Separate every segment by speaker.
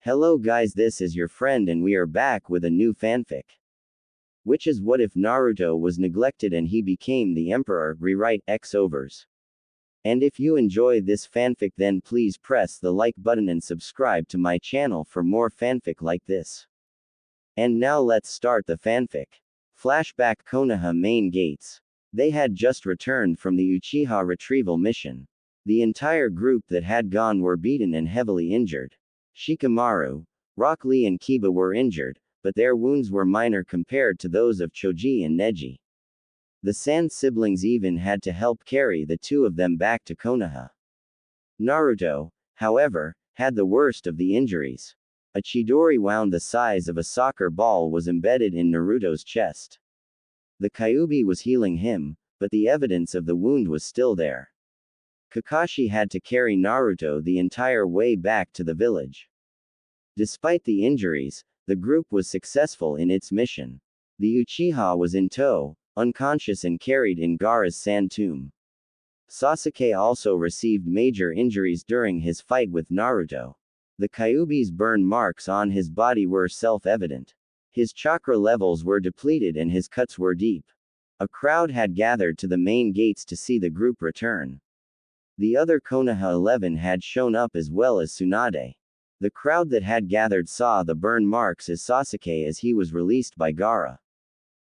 Speaker 1: Hello guys, this is your friend and we are back with a new fanfic. Which is what if Naruto was neglected and he became the emperor, rewrite X overs. And if you enjoy this fanfic then please press the like button and subscribe to my channel for more fanfic like this. And now let's start the fanfic. Flashback Konoha main gates. They had just returned from the Uchiha retrieval mission. The entire group that had gone were beaten and heavily injured. Shikamaru, Rock Lee and Kiba were injured, but their wounds were minor compared to those of Choji and Neji. The Sand siblings even had to help carry the two of them back to Konoha. Naruto, however, had the worst of the injuries. A Chidori wound the size of a soccer ball was embedded in Naruto's chest. The Kyuubi was healing him, but the evidence of the wound was still there. Kakashi had to carry Naruto the entire way back to the village. Despite the injuries, the group was successful in its mission. The Uchiha was in tow, unconscious and carried in Gaara's sand tomb. Sasuke also received major injuries during his fight with Naruto. The Kyuubi's burn marks on his body were self-evident. His chakra levels were depleted and his cuts were deep. A crowd had gathered to the main gates to see the group return. The other Konoha 11 had shown up as well as Tsunade. The crowd that had gathered saw the burn marks as Sasuke as he was released by Gaara.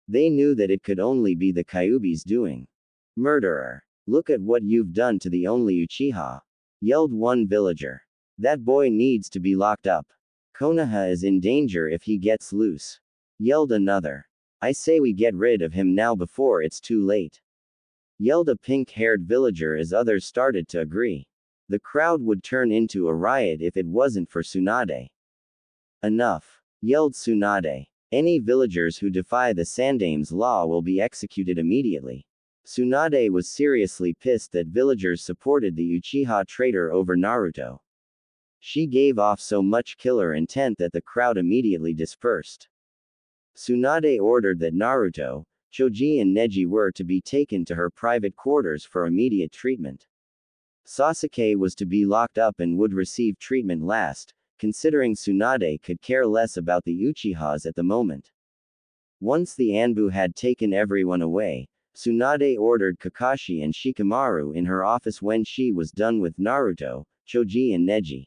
Speaker 1: They knew that it could only be the Kyuubi's doing. Murderer! Look at what you've done to the only Uchiha! Yelled one villager. That boy needs to be locked up. Konoha is in danger if he gets loose. Yelled another. I say we get rid of him now before it's too late. Yelled a pink-haired villager as others started to agree. The crowd would turn into a riot if it wasn't for Tsunade. Enough! Yelled Tsunade. Any villagers who defy the Sandame's law will be executed immediately. Tsunade was seriously pissed that villagers supported the Uchiha traitor over Naruto. She gave off so much killer intent that the crowd immediately dispersed. Tsunade ordered that Naruto, Choji and Neji were to be taken to her private quarters for immediate treatment. Sasuke was to be locked up and would receive treatment last, considering Tsunade could care less about the Uchihas at the moment. Once the Anbu had taken everyone away, Tsunade ordered Kakashi and Shikamaru in her office when she was done with Naruto, Choji and Neji.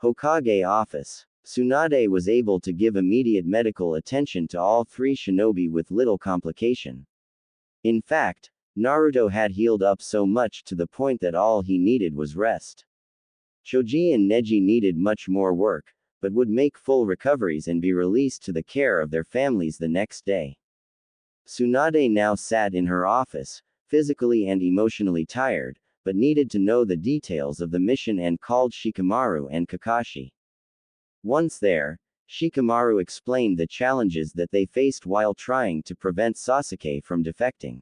Speaker 1: Hokage office. Tsunade was able to give immediate medical attention to all three shinobi with little complication. In fact, Naruto had healed up so much to the point that all he needed was rest. Choji and Neji needed much more work, but would make full recoveries and be released to the care of their families the next day. Tsunade now sat in her office, physically and emotionally tired, but needed to know the details of the mission and called Shikamaru and Kakashi. Once there, Shikamaru explained the challenges that they faced while trying to prevent Sasuke from defecting.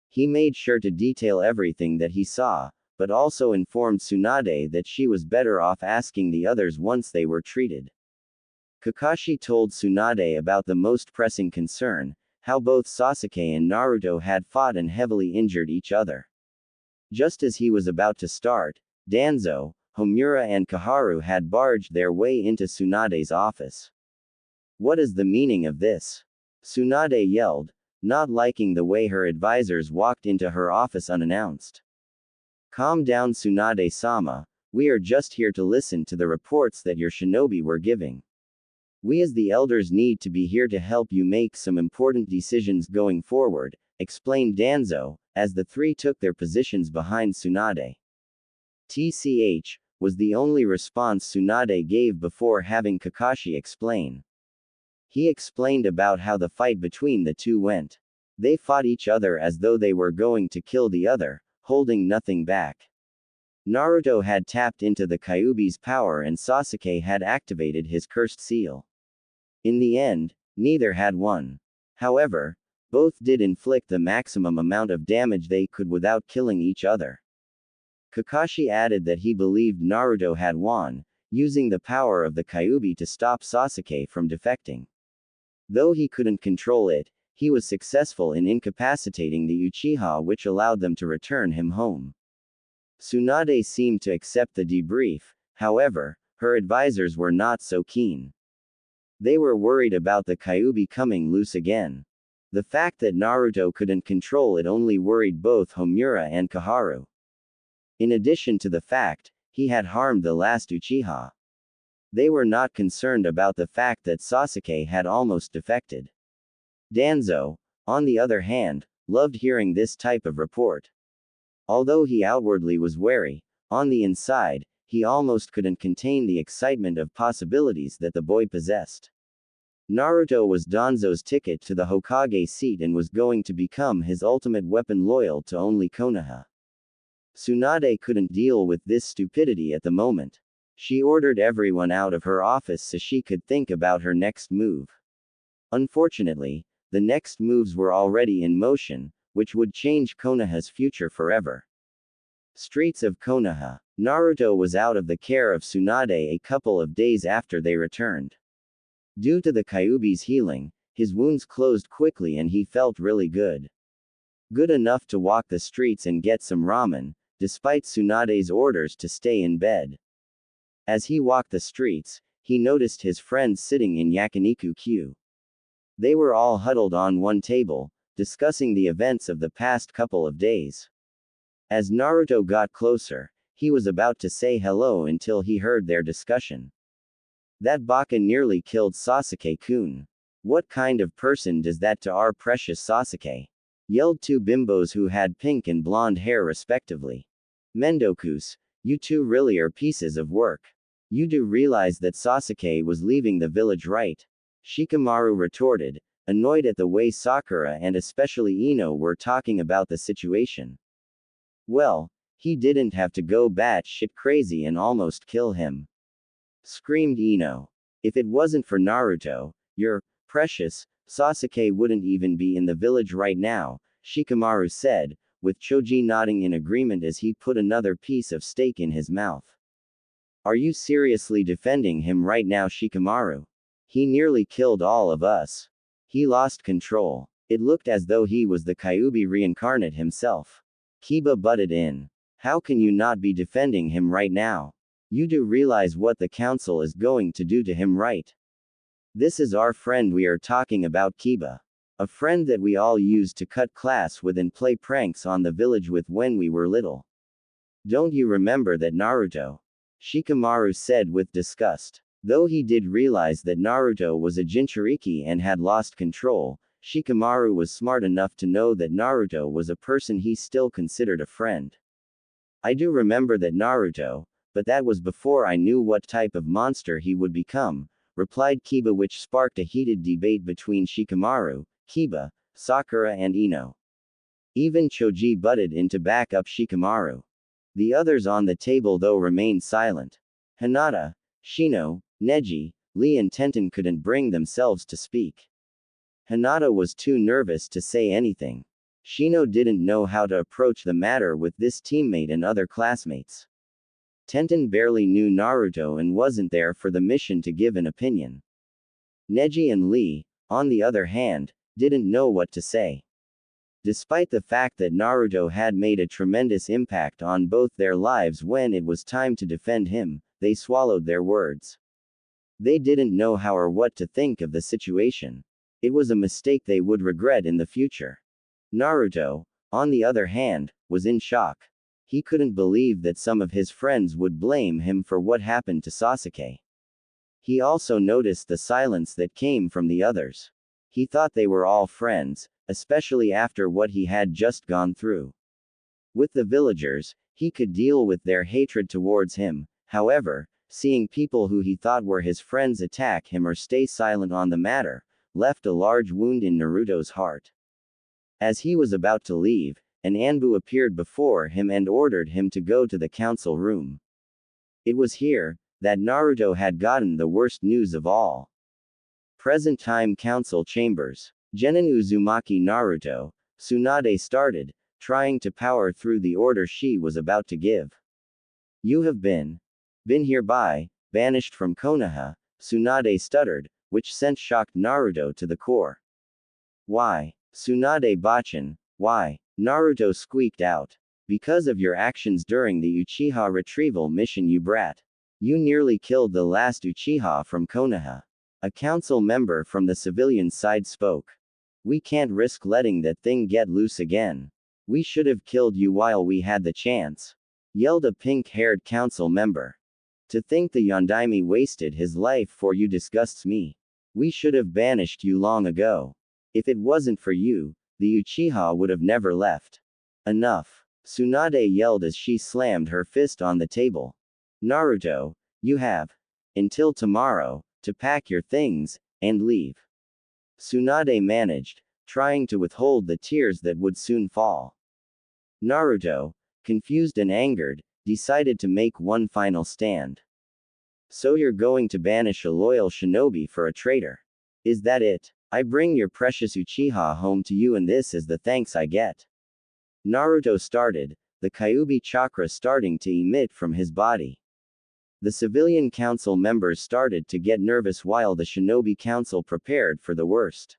Speaker 1: He made sure to detail everything that he saw, but also informed Tsunade that she was better off asking the others once they were treated. Kakashi told Tsunade about the most pressing concern, how both Sasuke and Naruto had fought and heavily injured each other. Just as he was about to start, Danzo, Homura and Kaharu had barged their way into Tsunade's office. What is the meaning of this? Tsunade yelled, not liking the way her advisors walked into her office unannounced. Calm down Tsunade-sama, we are just here to listen to the reports that your shinobi were giving. We as the elders need to be here to help you make some important decisions going forward, explained Danzo, as the three took their positions behind Tsunade. TCH, was the only response Tsunade gave before having Kakashi explain. He explained about how the fight between the two went. They fought each other as though they were going to kill the other, holding nothing back. Naruto had tapped into the Kyuubi's power and Sasuke had activated his cursed seal. In the end, neither had won. However, both did inflict the maximum amount of damage they could without killing each other. Kakashi added that he believed Naruto had won, using the power of the Kyuubi to stop Sasuke from defecting. Though he couldn't control it, he was successful in incapacitating the Uchiha, which allowed them to return him home. Tsunade seemed to accept the debrief, however, Her advisors were not so keen. They were worried about the Kyuubi coming loose again. The fact that Naruto couldn't control it only worried both Homura and Koharu. In addition to the fact, he had harmed the last Uchiha. They were not concerned about the fact that Sasuke had almost defected. Danzo, on the other hand, loved hearing this type of report. Although he outwardly was wary, on the inside, he almost couldn't contain the excitement of possibilities that the boy possessed. Naruto was Danzo's ticket to the Hokage seat and was going to become his ultimate weapon loyal to only Konoha. Tsunade couldn't deal with this stupidity at the moment. She ordered everyone out of her office so she could think about her next move. Unfortunately, the next moves were already in motion, which would change Konoha's future forever. Streets of Konoha. Naruto was out of the care of Tsunade a couple of days after they returned. Due to the Kyuubi's healing, his wounds closed quickly and he felt really good. Good enough to walk the streets and get some ramen, despite Tsunade's orders to stay in bed. As he walked the streets, he noticed his friends sitting in yakiniku queue. They were all huddled on one table, discussing the events of the past couple of days. As Naruto got closer, he was about to say hello until he heard their discussion. That baka nearly killed Sasuke-kun. What kind of person does that to our precious Sasuke? Yelled two bimbos who had pink and blonde hair respectively. Mendokus, you two really are pieces of work. You do realize that Sasuke was leaving the village, right? Shikamaru retorted, annoyed at the way Sakura and especially Ino were talking about the situation. Well, he didn't have to go batshit crazy and almost kill him. Screamed Ino. If it wasn't for Naruto, your precious Sasuke wouldn't even be in the village right now, Shikamaru said, with Choji nodding in agreement as he put another piece of steak in his mouth. Are you seriously defending him right now, Shikamaru? He nearly killed all of us. He lost control. It looked as though he was the Kyuubi reincarnate himself. Kiba butted in. How can you not be defending him right now? You do realize what the council is going to do to him, right? This is our friend we are talking about, Kiba. A friend that we all used to cut class with and play pranks on the village with when we were little. Don't you remember that, Naruto? Shikamaru said with disgust. Though he did realize that Naruto was a Jinchuriki and had lost control, Shikamaru was smart enough to know that Naruto was a person he still considered a friend. I do remember that, Naruto, but that was before I knew what type of monster he would become, replied Kiba, which sparked a heated debate between Shikamaru, Kiba, Sakura and Ino. Even Choji butted in to back up Shikamaru. The others on the table though remained silent. Hinata, Shino, Neji, Lee and Tenten couldn't bring themselves to speak. Hinata was too nervous to say anything. Shino didn't know how to approach the matter with this teammate and other classmates. Tenten barely knew Naruto and wasn't there for the mission to give an opinion. Neji and Lee, on the other hand, didn't know what to say. Despite the fact that Naruto had made a tremendous impact on both their lives when it was time to defend him, they swallowed their words. They didn't know how or what to think of the situation. It was a mistake they would regret in the future. Naruto, on the other hand, was in shock. He couldn't believe that some of his friends would blame him for what happened to Sasuke. He also noticed the silence that came from the others. He thought they were all friends, especially after what he had just gone through. With the villagers, he could deal with their hatred towards him. However, seeing people who he thought were his friends attack him or stay silent on the matter, left a large wound in Naruto's heart. As he was about to leave, an Anbu appeared before him and ordered him to go to the council room. It was here that Naruto had gotten the worst news of all. Present-time council chambers. Genin Uzumaki. Naruto, Tsunade started, trying to power through the order she was about to give. You have been hereby banished from Konoha, Tsunade stuttered, which sent shocked Naruto to the core. Why? Tsunade Bachan, why? Naruto squeaked out. Because of your actions during the Uchiha retrieval mission, you brat. You nearly killed the last Uchiha from Konoha. A council member from the civilian side spoke. We can't risk letting that thing get loose again. We should have killed you while we had the chance, yelled a pink-haired council member. To think the Yondaime wasted his life for you disgusts me. We should have banished you long ago. If it wasn't for you, the Uchiha would have never left. Enough, Tsunade yelled as she slammed her fist on the table. Naruto, you have until tomorrow to pack your things and leave. Tsunade managed, trying to withhold the tears that would soon fall. Naruto, confused and angered, decided to make one final stand. So you're going to banish a loyal shinobi for a traitor? Is that it? I bring your precious Uchiha home to you and this is the thanks I get. Naruto started, the Kyuubi chakra starting to emit from his body. The civilian council members started to get nervous while the shinobi council prepared for the worst.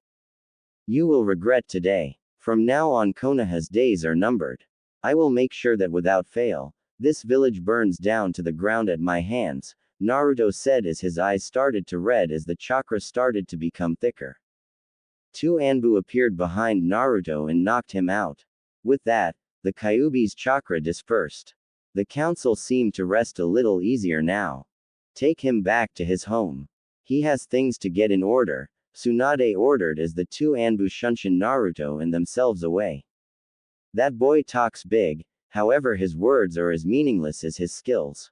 Speaker 1: You will regret today. From now on Konoha's days are numbered. I will make sure that without fail, this village burns down to the ground at my hands, Naruto said as his eyes started to red as the chakra started to become thicker. Two Anbu appeared behind Naruto and knocked him out. With that, the Kyuubi's chakra dispersed. The council seemed to rest a little easier now. Take him back to his home. He has things to get in order, Tsunade ordered as the two Anbu shunshin Naruto and themselves away. That boy talks big, however his words are as meaningless as his skills.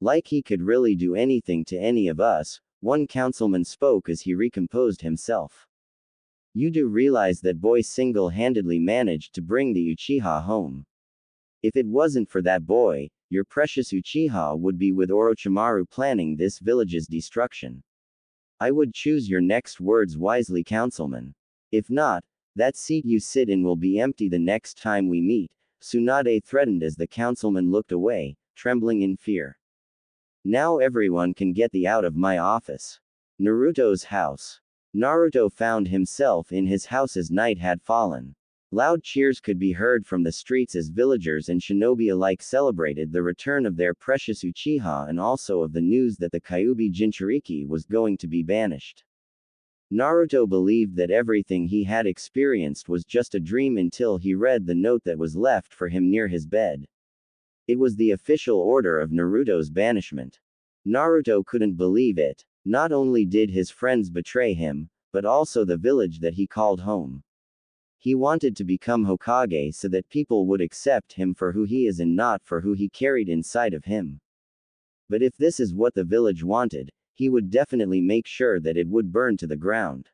Speaker 1: Like he could really do anything to any of us, one councilman spoke as he recomposed himself. You do realize that boy single-handedly managed to bring the Uchiha home. If it wasn't for that boy, your precious Uchiha would be with Orochimaru planning this village's destruction. I would choose your next words wisely, councilman. If not, that seat you sit in will be empty the next time we meet, Tsunade threatened as the councilman looked away, trembling in fear. Now everyone can get the out of my office. Naruto's house. Naruto found himself in his house as night had fallen. Loud cheers could be heard from the streets as villagers and shinobi alike celebrated the return of their precious Uchiha and also of the news that the Kyuubi Jinchuriki was going to be banished. Naruto believed that everything he had experienced was just a dream until he read the note that was left for him near his bed. It was the official order of Naruto's banishment. Naruto couldn't believe it. Not only did his friends betray him, but also the village that he called home. He wanted to become Hokage so that people would accept him for who he is and not for who he carried inside of him. But if this is what the village wanted, he would definitely make sure that it would burn to the ground.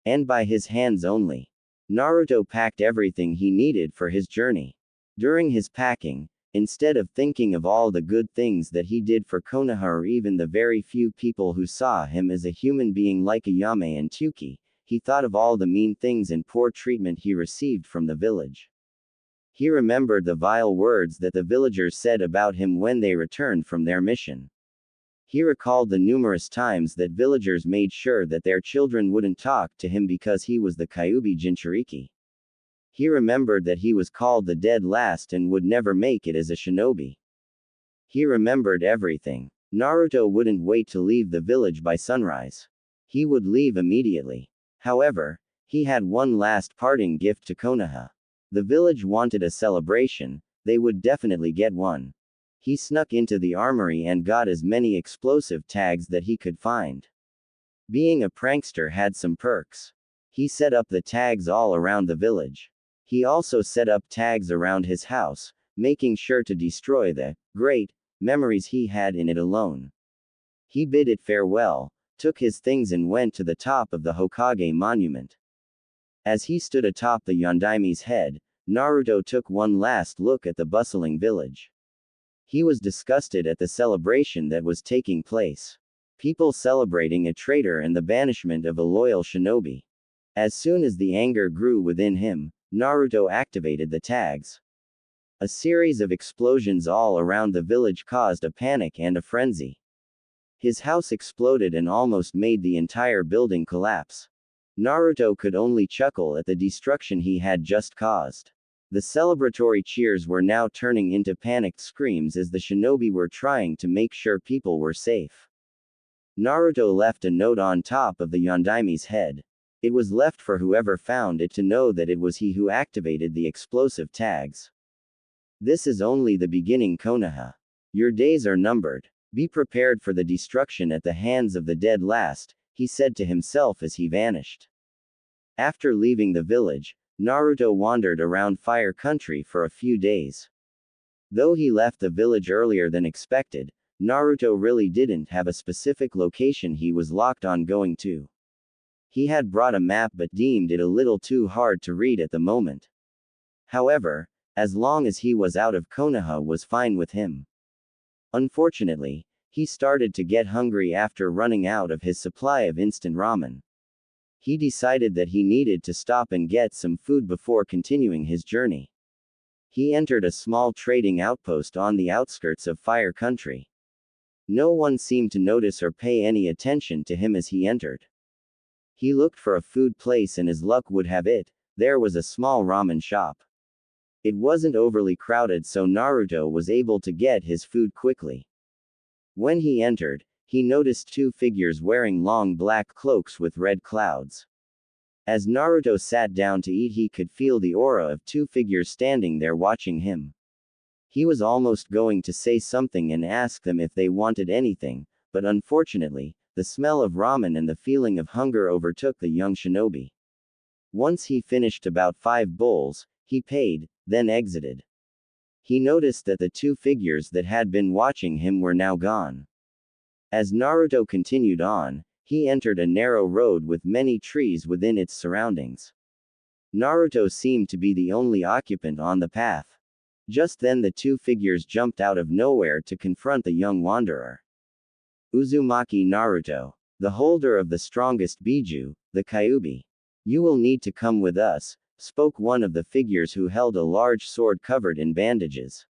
Speaker 1: And by his hands only. Naruto packed everything he needed for his journey. During his packing, instead of thinking of all the good things that he did for Konoha or even the very few people who saw him as a human being like Ayame and Tuki, he thought of all the mean things and poor treatment he received from the village. He remembered the vile words that the villagers said about him when they returned from their mission. He recalled the numerous times that villagers made sure that their children wouldn't talk to him because he was the Kyuubi Jinchuriki. He remembered that he was called the dead last and would never make it as a shinobi. He remembered everything. Naruto wouldn't wait to leave the village by sunrise. He would leave immediately. However, he had one last parting gift to Konoha. The village wanted a celebration, they would definitely get one. He snuck into the armory and got as many explosive tags that he could find. Being a prankster had some perks. He set up the tags all around the village. He also set up tags around his house, making sure to destroy the great memories he had in it alone. He bid it farewell, took his things and went to the top of the Hokage monument. As he stood atop the Yondaime's head, Naruto took one last look at the bustling village. He was disgusted at the celebration that was taking place. People celebrating a traitor and the banishment of a loyal shinobi. As soon as the anger grew within him, Naruto activated the tags. A series of explosions all around the village caused a panic and a frenzy. His house exploded and almost made the entire building collapse. Naruto could only chuckle at the destruction he had just caused. The celebratory cheers were now turning into panicked screams as the shinobi were trying to make sure people were safe. Naruto left a note on top of the Yondaime's head. It was left for whoever found it to know that it was he who activated the explosive tags. This is only the beginning, Konoha. Your days are numbered. Be prepared for the destruction at the hands of the dead last, he said to himself as he vanished. After leaving the village, Naruto wandered around Fire Country for a few days. Though he left the village earlier than expected, Naruto really didn't have a specific location he was locked on going to. He had brought a map but deemed it a little too hard to read at the moment. However, as long as he was out of Konoha was fine with him. Unfortunately, he started to get hungry after running out of his supply of instant ramen. He decided that he needed to stop and get some food before continuing his journey. He entered a small trading outpost on the outskirts of Fire Country. No one seemed to notice or pay any attention to him as he entered. He looked for a food place and as luck would have it, there was a small ramen shop. It wasn't overly crowded so Naruto was able to get his food quickly. When he entered, he noticed two figures wearing long black cloaks with red clouds. As Naruto sat down to eat, he could feel the aura of two figures standing there watching him. He was almost going to say something and ask them if they wanted anything, but unfortunately, the smell of ramen and the feeling of hunger overtook the young shinobi. Once he finished about 5 bowls, he paid, then exited. He noticed that the two figures that had been watching him were now gone. As Naruto continued on, he entered a narrow road with many trees within its surroundings. Naruto seemed to be the only occupant on the path. Just then the two figures jumped out of nowhere to confront the young wanderer. Uzumaki Naruto, the holder of the strongest Biju, the Kyuubi. You will need to come with us, spoke one of the figures who held a large sword covered in bandages.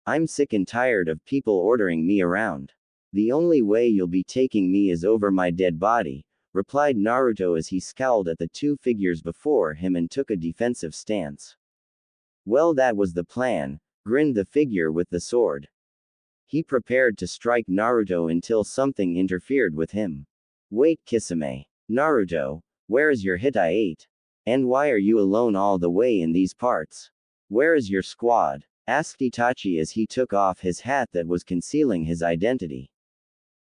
Speaker 1: I'm sick and tired of people ordering me around. The only way you'll be taking me is over my dead body, replied Naruto as he scowled at the two figures before him and took a defensive stance. Well, that was the plan, grinned the figure with the sword. He prepared to strike Naruto until something interfered with him. Wait, Kisame. Naruto, where is your Hittite? And why are you alone all the way in these parts? Where is your squad? Asked Itachi as he took off his hat that was concealing his identity.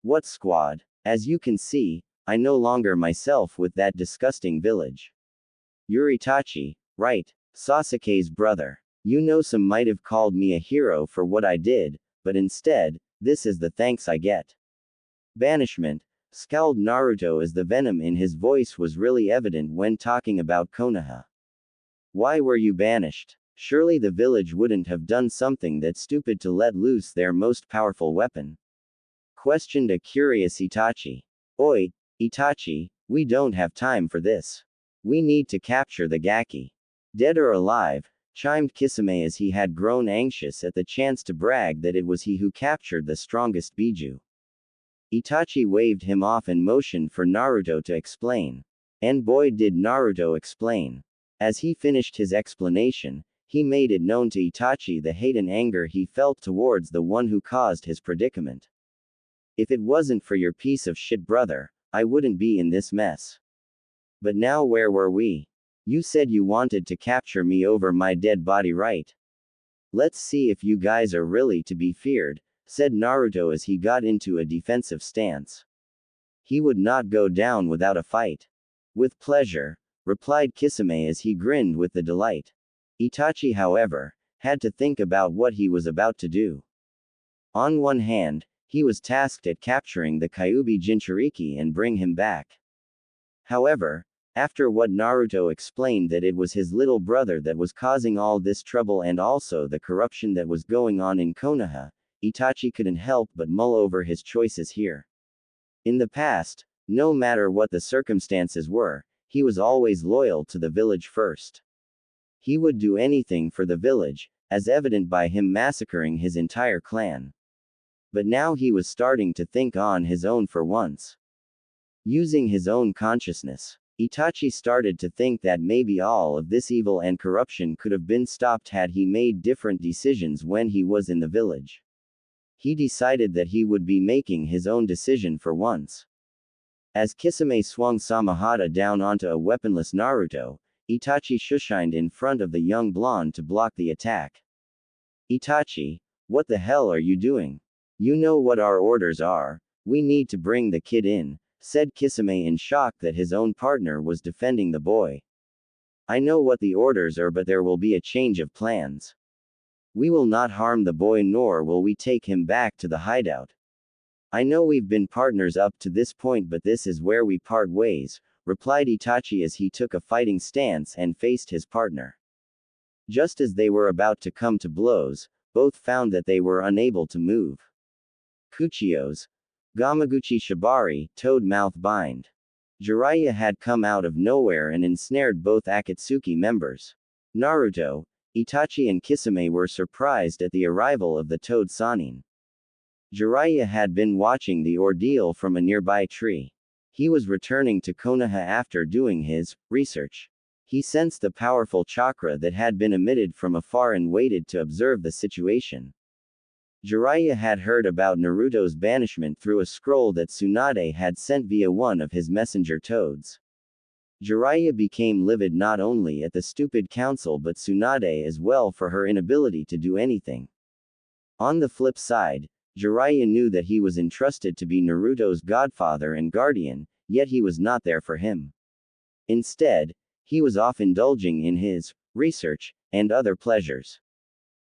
Speaker 1: What squad? As you can see, I no longer myself with that disgusting village. You're Itachi, right? Sasuke's brother. You know some might have called me a hero for what I did, but instead, this is the thanks I get. Banishment, scowled Naruto as the venom in his voice was really evident when talking about Konoha. Why were you banished? Surely the village wouldn't have done something that stupid to let loose their most powerful weapon. Questioned a curious Itachi. Oi, Itachi, we don't have time for this. We need to capture the Gaki. Dead or alive, chimed Kisame as he had grown anxious at the chance to brag that it was he who captured the strongest Biju. Itachi waved him off and motioned for Naruto to explain. And boy did Naruto explain. As he finished his explanation, he made it known to Itachi the hate and anger he felt towards the one who caused his predicament. If it wasn't for your piece of shit brother, I wouldn't be in this mess. But now where were we? You said you wanted to capture me over my dead body, right? Let's see if you guys are really to be feared, said Naruto as he got into a defensive stance. He would not go down without a fight. With pleasure, replied Kisame as he grinned with the delight. Itachi, however, had to think about what he was about to do. On one hand, he was tasked at capturing the Kyuubi Jinchuriki and bring him back. However, after what Naruto explained that it was his little brother that was causing all this trouble and also the corruption that was going on in Konoha, Itachi couldn't help but mull over his choices here. In the past, no matter what the circumstances were, he was always loyal to the village first. He would do anything for the village, as evident by him massacring his entire clan. But now he was starting to think on his own for once. Using his own consciousness. Itachi started to think that maybe all of this evil and corruption could have been stopped had he made different decisions when he was in the village. He decided that he would be making his own decision for once. As Kisame swung Samahata down onto a weaponless Naruto, Itachi shushined in front of the young blonde to block the attack. Itachi, what the hell are you doing? You know what our orders are. We need to bring the kid in, said Kisame in shock that his own partner was defending the boy. I know what the orders are, but there will be a change of plans. We will not harm the boy, nor will we take him back to the hideout. I know we've been partners up to this point, but this is where we part ways, replied Itachi as he took a fighting stance and faced his partner. Just as they were about to come to blows, both found that they were unable to move. Kuchiyos, Gamaguchi Shibari, Toad Mouth Bind. Jiraiya had come out of nowhere and ensnared both Akatsuki members. Naruto, Itachi and Kisame were surprised at the arrival of the Toad Sannin. Jiraiya had been watching the ordeal from a nearby tree. He was returning to Konoha after doing his research. He sensed the powerful chakra that had been emitted from afar and waited to observe the situation. Jiraiya had heard about Naruto's banishment through a scroll that Tsunade had sent via one of his messenger toads. Jiraiya became livid not only at the stupid council but Tsunade as well for her inability to do anything. On the flip side, Jiraiya knew that he was entrusted to be Naruto's godfather and guardian, yet he was not there for him. Instead, he was off indulging in his research and other pleasures.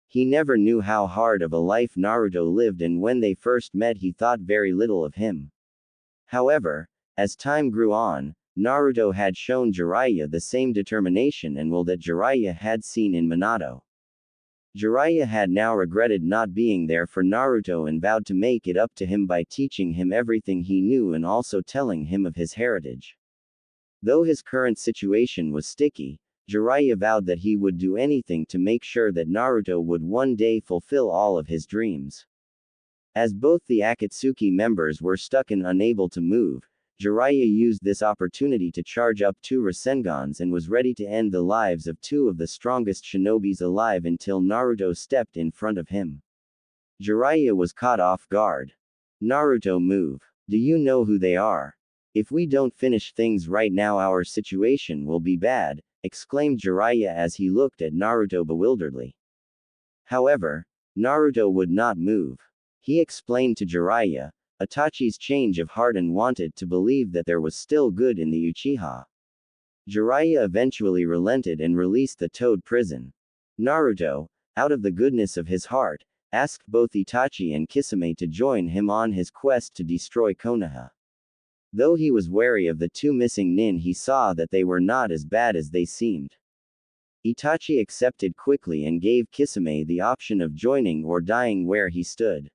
Speaker 1: He never knew how hard of a life Naruto lived, and when they first met he thought very little of him. However, as time grew on, Naruto had shown Jiraiya the same determination and will that Jiraiya had seen in Minato. Jiraiya had now regretted not being there for Naruto and vowed to make it up to him by teaching him everything he knew and also telling him of his heritage. Though his current situation was sticky, Jiraiya vowed that he would do anything to make sure that Naruto would one day fulfill all of his dreams. As both the Akatsuki members were stuck and unable to move, Jiraiya used this opportunity to charge up 2 Rasengans and was ready to end the lives of 2 of the strongest shinobis alive until Naruto stepped in front of him. Jiraiya was caught off guard. Naruto, move. Do you know who they are? If we don't finish things right now, our situation will be bad, exclaimed Jiraiya as he looked at Naruto bewilderedly. However, Naruto would not move. He explained to Jiraiya Itachi's change of heart and wanted to believe that there was still good in the Uchiha. Jiraiya eventually relented and released the Toad prison. Naruto, out of the goodness of his heart, asked both Itachi and Kisame to join him on his quest to destroy Konoha. Though he was wary of the 2 missing nin, he saw that they were not as bad as they seemed. Itachi accepted quickly and gave Kisame the option of joining or dying where he stood.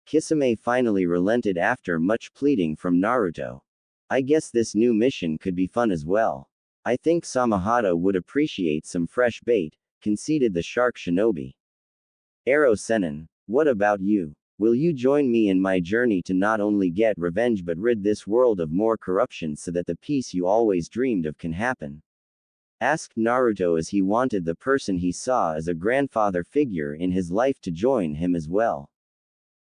Speaker 1: Kisame finally relented after much pleading from Naruto. I guess this new mission could be fun as well. I think Samahata would appreciate some fresh bait, conceded the shark shinobi. Arrow Sennin, what about you? Will you join me in my journey to not only get revenge but rid this world of more corruption so that the peace you always dreamed of can happen? Asked Naruto as he wanted the person he saw as a grandfather figure in his life to join him as well.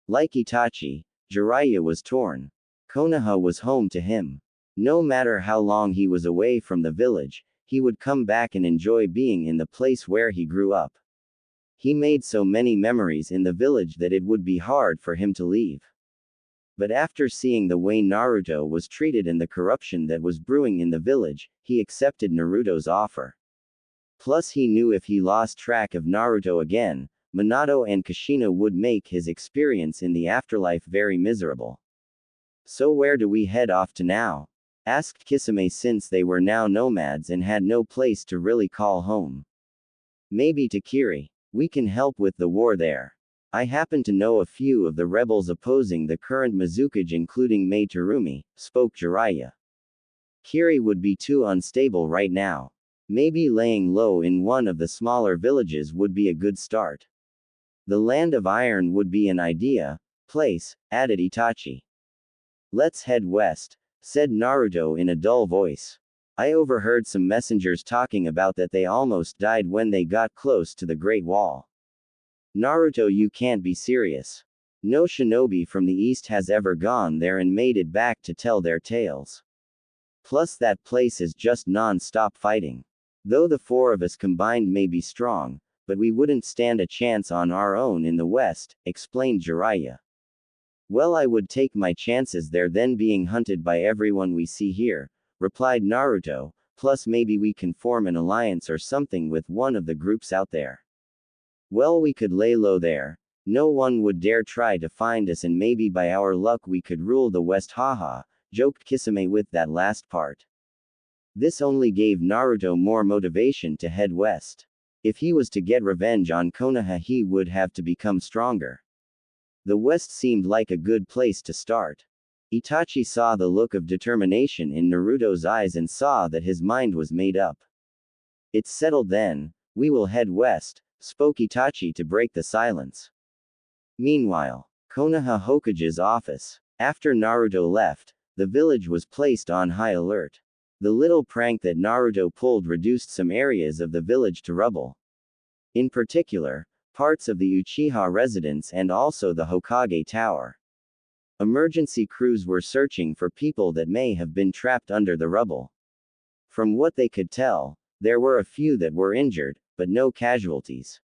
Speaker 1: Like Itachi, Jiraiya was torn. Konoha was home to him. No matter how long he was away from the village, he would come back and enjoy being in the place where he grew up. He made so many memories in the village that it would be hard for him to leave. But after seeing the way Naruto was treated and the corruption that was brewing in the village, he accepted Naruto's offer. Plus he knew if he lost track of Naruto again, Minato and Kushina would make his experience in the afterlife very miserable. So where do we head off to now? Asked Kisame since they were now nomads and had no place to really call home. Maybe to Kiri. We can help with the war there. I happen to know a few of the rebels opposing the current Mizukage, including Mei Terumi, spoke Jiraiya. Kiri would be too unstable right now. Maybe laying low in one of the smaller villages would be a good start. The Land of Iron would be an place, added Itachi. Let's head west, said Naruto in a dull voice. I overheard some messengers talking about that they almost died when they got close to the Great Wall. Naruto, you can't be serious. No shinobi from the east has ever gone there and made it back to tell their tales. Plus that place is just non-stop fighting. Though the four of us combined may be strong, but we wouldn't stand a chance on our own in the west, explained Jiraiya. Well, I would take my chances there than being hunted by everyone we see here, replied Naruto, plus maybe we can form an alliance or something with one of the groups out there. Well, we could lay low there. No one would dare try to find us and maybe by our luck we could rule the west, haha, joked Kisame with that last part. This only gave Naruto more motivation to head west. If he was to get revenge on Konoha, he would have to become stronger. The west seemed like a good place to start. Itachi saw the look of determination in Naruto's eyes and saw that his mind was made up. It's settled then, we will head west, spoke Itachi to break the silence. Meanwhile, Konoha Hokage's office. After Naruto left, the village was placed on high alert. The little prank that Naruto pulled reduced some areas of the village to rubble. In particular, parts of the Uchiha residence and also the Hokage Tower. Emergency crews were searching for people that may have been trapped under the rubble. From what they could tell, there were a few that were injured, but no casualties.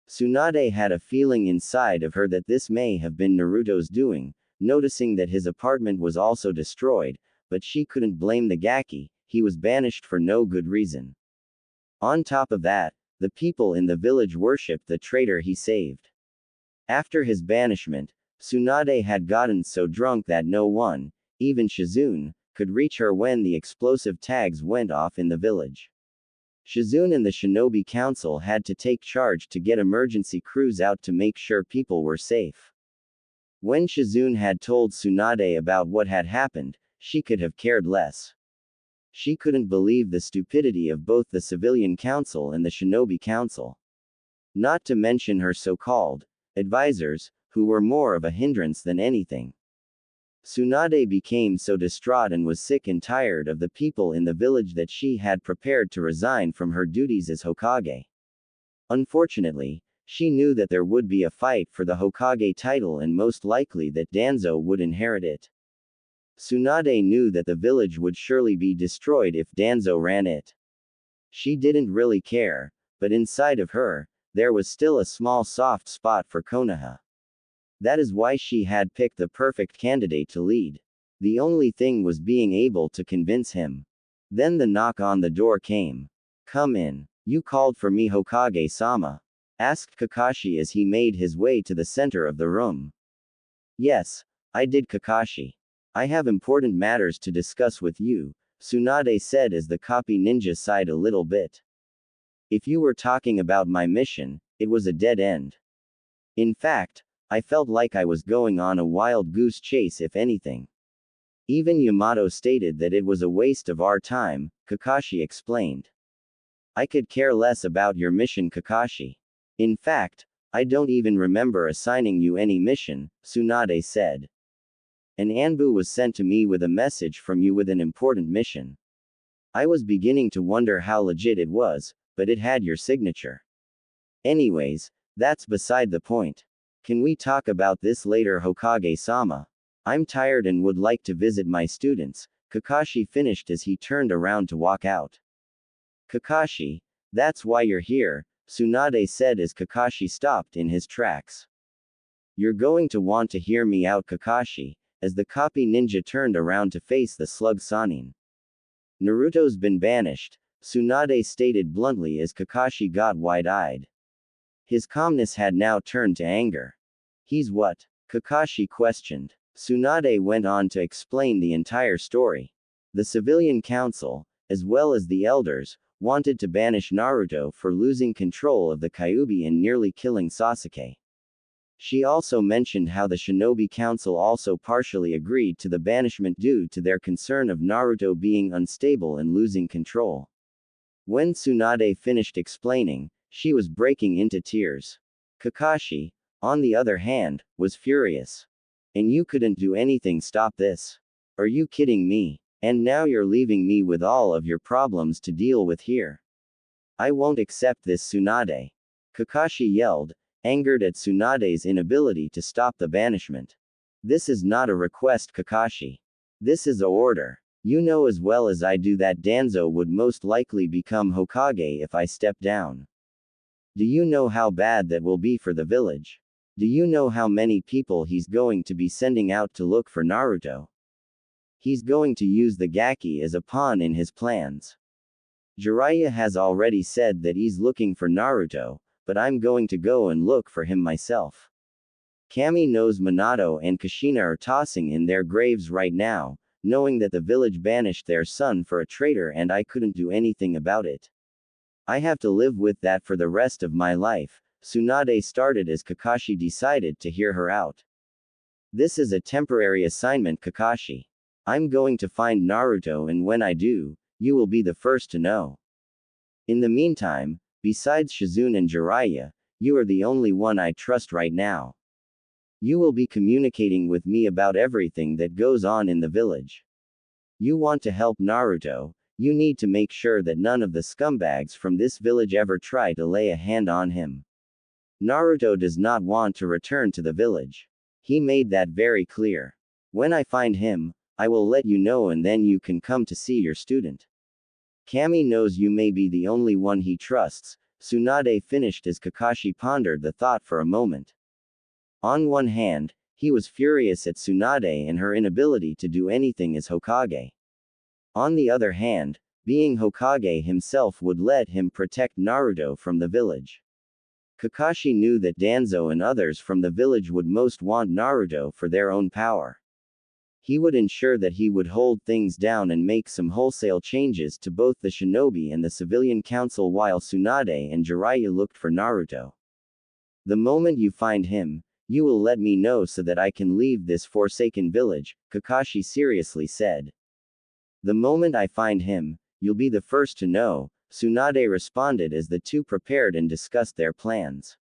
Speaker 1: Tsunade had a feeling inside of her that this may have been Naruto's doing, noticing that his apartment was also destroyed, but she couldn't blame the Gaki, he was banished for no good reason. On top of that, the people in the village worshipped the traitor he saved. After his banishment, Tsunade had gotten so drunk that no one, even Shizune, could reach her when the explosive tags went off in the village. Shizune and the Shinobi Council had to take charge to get emergency crews out to make sure people were safe. When Shizune had told Tsunade about what had happened, she could have cared less. She couldn't believe the stupidity of both the Civilian Council and the Shinobi Council. Not to mention her so-called advisors, who were more of a hindrance than anything. Tsunade became so distraught and was sick and tired of the people in the village that she had prepared to resign from her duties as Hokage. Unfortunately, she knew that there would be a fight for the Hokage title and most likely that Danzo would inherit it. Tsunade knew that the village would surely be destroyed if Danzo ran it. She didn't really care, but inside of her, there was still a small soft spot for Konoha. That is why she had picked the perfect candidate to lead. The only thing was being able to convince him. Then the knock on the door came. Come in. You called for me, Hokage-sama? Asked Kakashi as he made his way to the center of the room. Yes, I did, Kakashi. I have important matters to discuss with you, Tsunade said as the copy ninja sighed a little bit. If you were talking about my mission, it was a dead end. In fact, I felt like I was going on a wild goose chase if anything. Even Yamato stated that it was a waste of our time, Kakashi explained. I could care less about your mission, Kakashi. In fact, I don't even remember assigning you any mission, Tsunade said. An Anbu was sent to me with a message from you with an important mission. I was beginning to wonder how legit it was, but it had your signature. Anyways, that's beside the point. Can we talk about this later, Hokage-sama? I'm tired and would like to visit my students, Kakashi finished as he turned around to walk out. Kakashi, that's why you're here, Tsunade said as Kakashi stopped in his tracks. You're going to want to hear me out, Kakashi, as the copy ninja turned around to face the slug Sanin. Naruto's been banished, Tsunade stated bluntly as Kakashi got wide-eyed. His calmness had now turned to anger. He's what? Kakashi questioned. Tsunade went on to explain the entire story. The Civilian Council, as well as the elders, wanted to banish Naruto for losing control of the Kyuubi and nearly killing Sasuke. She also mentioned how the Shinobi Council also partially agreed to the banishment due to their concern of Naruto being unstable and losing control. When Tsunade finished explaining, she was breaking into tears. Kakashi, on the other hand, was furious. And you couldn't do anything stop this? Are you kidding me? And now you're leaving me with all of your problems to deal with here. I won't accept this, Tsunade. Kakashi yelled, angered at Tsunade's inability to stop the banishment. This is not a request, Kakashi. This is a order. You know as well as I do that Danzo would most likely become Hokage if I step down. Do you know how bad that will be for the village? Do you know how many people he's going to be sending out to look for Naruto? He's going to use the Gaki as a pawn in his plans. Jiraiya has already said that he's looking for Naruto, but I'm going to go and look for him myself. Kami knows Minato and Kushina are tossing in their graves right now, knowing that the village banished their son for a traitor and I couldn't do anything about it. I have to live with that for the rest of my life. Tsunade started as Kakashi decided to hear her out. This is a temporary assignment, Kakashi. I'm going to find Naruto, and when I do, you will be the first to know. In the meantime, besides Shizune and Jiraiya, you are the only one I trust right now. You will be communicating with me about everything that goes on in the village. You want to help Naruto, you need to make sure that none of the scumbags from this village ever try to lay a hand on him. Naruto does not want to return to the village. He made that very clear. When I find him, I will let you know, and then you can come to see your student. Kami knows you may be the only one he trusts, Tsunade finished as Kakashi pondered the thought for a moment. On one hand, he was furious at Tsunade and her inability to do anything as Hokage. On the other hand, being Hokage himself would let him protect Naruto from the village. Kakashi knew that Danzo and others from the village would most want Naruto for their own power. He would ensure that he would hold things down and make some wholesale changes to both the shinobi and the civilian council while Tsunade and Jiraiya looked for Naruto. The moment you find him, you will let me know so that I can leave this forsaken village, Kakashi seriously said. The moment I find him, you'll be the first to know, Tsunade responded as the two prepared and discussed their plans.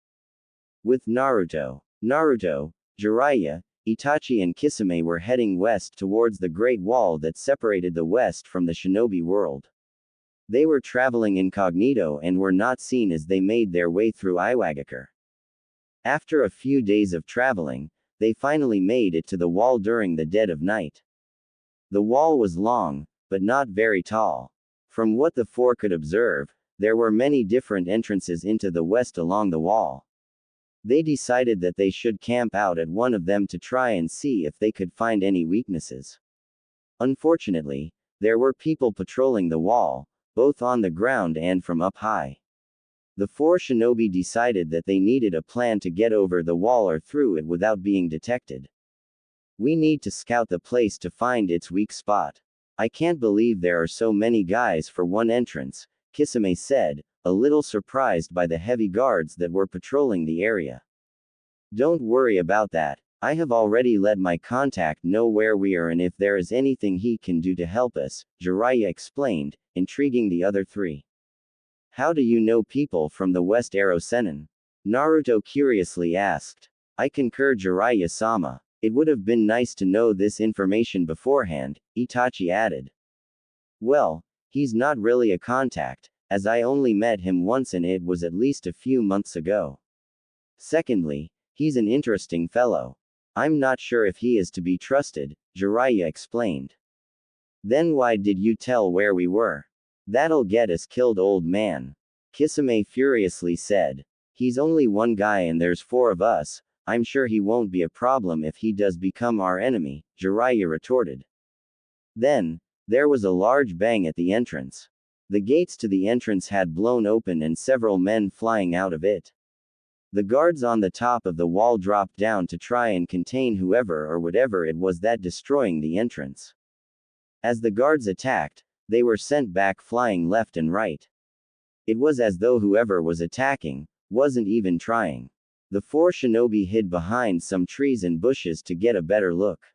Speaker 1: With Naruto, Jiraiya, Itachi and Kisame were heading west towards the Great Wall that separated the west from the shinobi world. They were traveling incognito and were not seen as they made their way through Iwagakure. After a few days of traveling, they finally made it to the wall during the dead of night. The wall was long, but not very tall. From what the four could observe, there were many different entrances into the west along the wall. They decided that they should camp out at one of them to try and see if they could find any weaknesses. Unfortunately, there were people patrolling the wall, both on the ground and from up high. The four shinobi decided that they needed a plan to get over the wall or through it without being detected. We need to scout the place to find its weak spot. I can't believe there are so many guys for one entrance, Kisame said, a little surprised by the heavy guards that were patrolling the area. Don't worry about that. I have already let my contact know where we are and if there is anything he can do to help us, Jiraiya explained, intriguing the other three. How do you know people from the West Arrow Sennin? Naruto curiously asked. I concur, Jiraiya-sama. It would have been nice to know this information beforehand, Itachi added. Well, he's not really a contact, as I only met him once and it was at least a few months ago. Secondly, he's an interesting fellow. I'm not sure if he is to be trusted, Jiraiya explained. Then why did you tell where we were? That'll get us killed, old man. Kisame furiously said. He's only one guy and there's four of us. I'm sure he won't be a problem if he does become our enemy, Jiraiya retorted. Then, there was a large bang at the entrance. The gates to the entrance had blown open and several men flying out of it. The guards on the top of the wall dropped down to try and contain whoever or whatever it was that destroying the entrance. As the guards attacked, they were sent back flying left and right. It was as though whoever was attacking wasn't even trying. The four shinobi hid behind some trees and bushes to get a better look.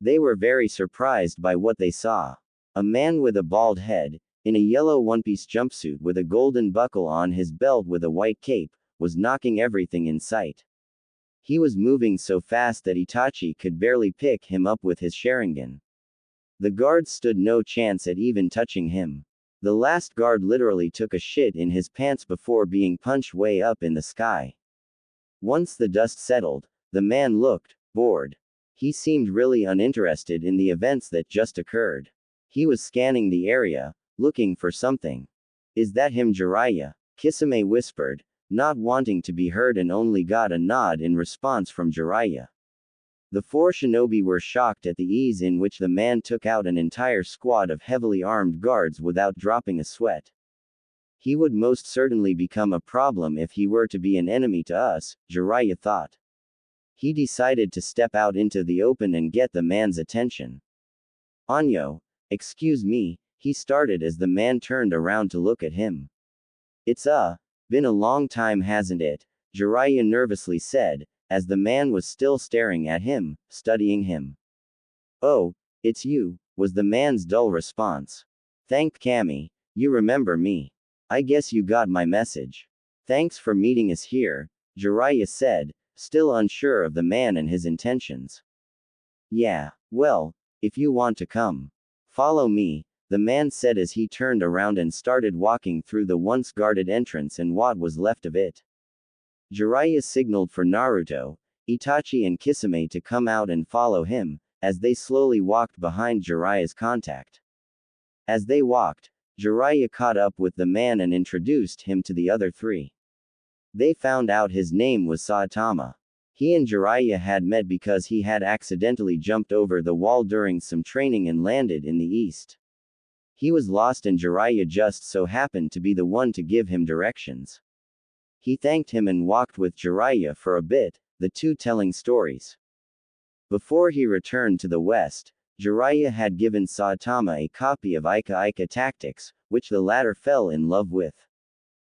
Speaker 1: They were very surprised by what they saw. A man with a bald head, in a yellow one-piece jumpsuit with a golden buckle on his belt with a white cape, was knocking everything in sight. He was moving so fast that Itachi could barely pick him up with his Sharingan. The guards stood no chance at even touching him. The last guard literally took a shit in his pants before being punched way up in the sky. Once the dust settled, the man looked bored. He seemed really uninterested in the events that just occurred. He was scanning the area, looking for something. Is that him, Jiraiya? Kisame whispered, not wanting to be heard, and only got a nod in response from Jiraiya. The four shinobi were shocked at the ease in which the man took out an entire squad of heavily armed guards without dropping a sweat. He would most certainly become a problem if he were to be an enemy to us, Jiraiya thought. He decided to step out into the open and get the man's attention. Anyo, excuse me, he started as the man turned around to look at him. It's been a long time, hasn't it? Jiraiya nervously said, as the man was still staring at him, studying him. Oh, it's you, was the man's dull response. Thank Kami, you remember me. I guess you got my message. Thanks for meeting us here, Jiraiya said, still unsure of the man and his intentions. Yeah, well, if you want to come. Follow me, the man said as he turned around and started walking through the once guarded entrance and what was left of it. Jiraiya signaled for Naruto, Itachi and Kisame to come out and follow him, as they slowly walked behind Jiraiya's contact. As they walked, Jiraiya caught up with the man and introduced him to the other three. They found out his name was Saitama. He and Jiraiya had met because he had accidentally jumped over the wall during some training and landed in the east. He was lost and Jiraiya just so happened to be the one to give him directions. He thanked him and walked with Jiraiya for a bit, the two telling stories. Before he returned to the west, Jiraiya had given Saitama a copy of Ika Ika Tactics, which the latter fell in love with.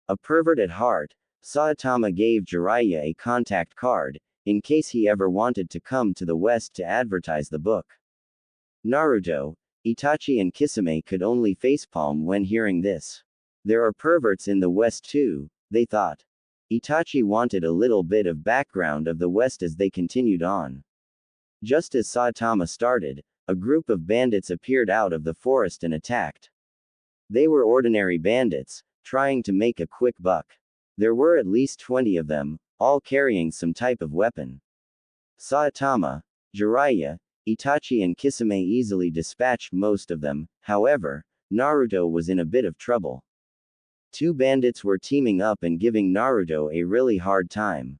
Speaker 1: A pervert at heart, Saitama gave Jiraiya a contact card, in case he ever wanted to come to the west to advertise the book. Naruto, Itachi and Kisame could only facepalm when hearing this. There are perverts in the west too, they thought. Itachi wanted a little bit of background of the west as they continued on. Just as Saitama started, a group of bandits appeared out of the forest and attacked. They were ordinary bandits, trying to make a quick buck. There were at least 20 of them, all carrying some type of weapon. Saitama, Jiraiya, Itachi and Kisame easily dispatched most of them. However, Naruto was in a bit of trouble. Two bandits were teaming up and giving Naruto a really hard time.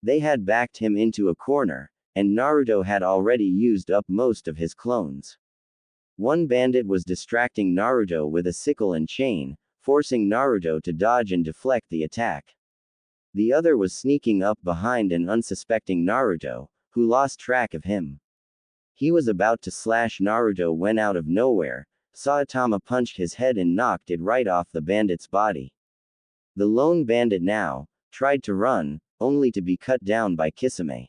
Speaker 1: They had backed him into a corner, and Naruto had already used up most of his clones. One bandit was distracting Naruto with a sickle and chain, forcing Naruto to dodge and deflect the attack. The other was sneaking up behind an unsuspecting Naruto, who lost track of him. He was about to slash Naruto when out of nowhere, Saitama punched his head and knocked it right off the bandit's body. The lone bandit now tried to run, only to be cut down by Kisame.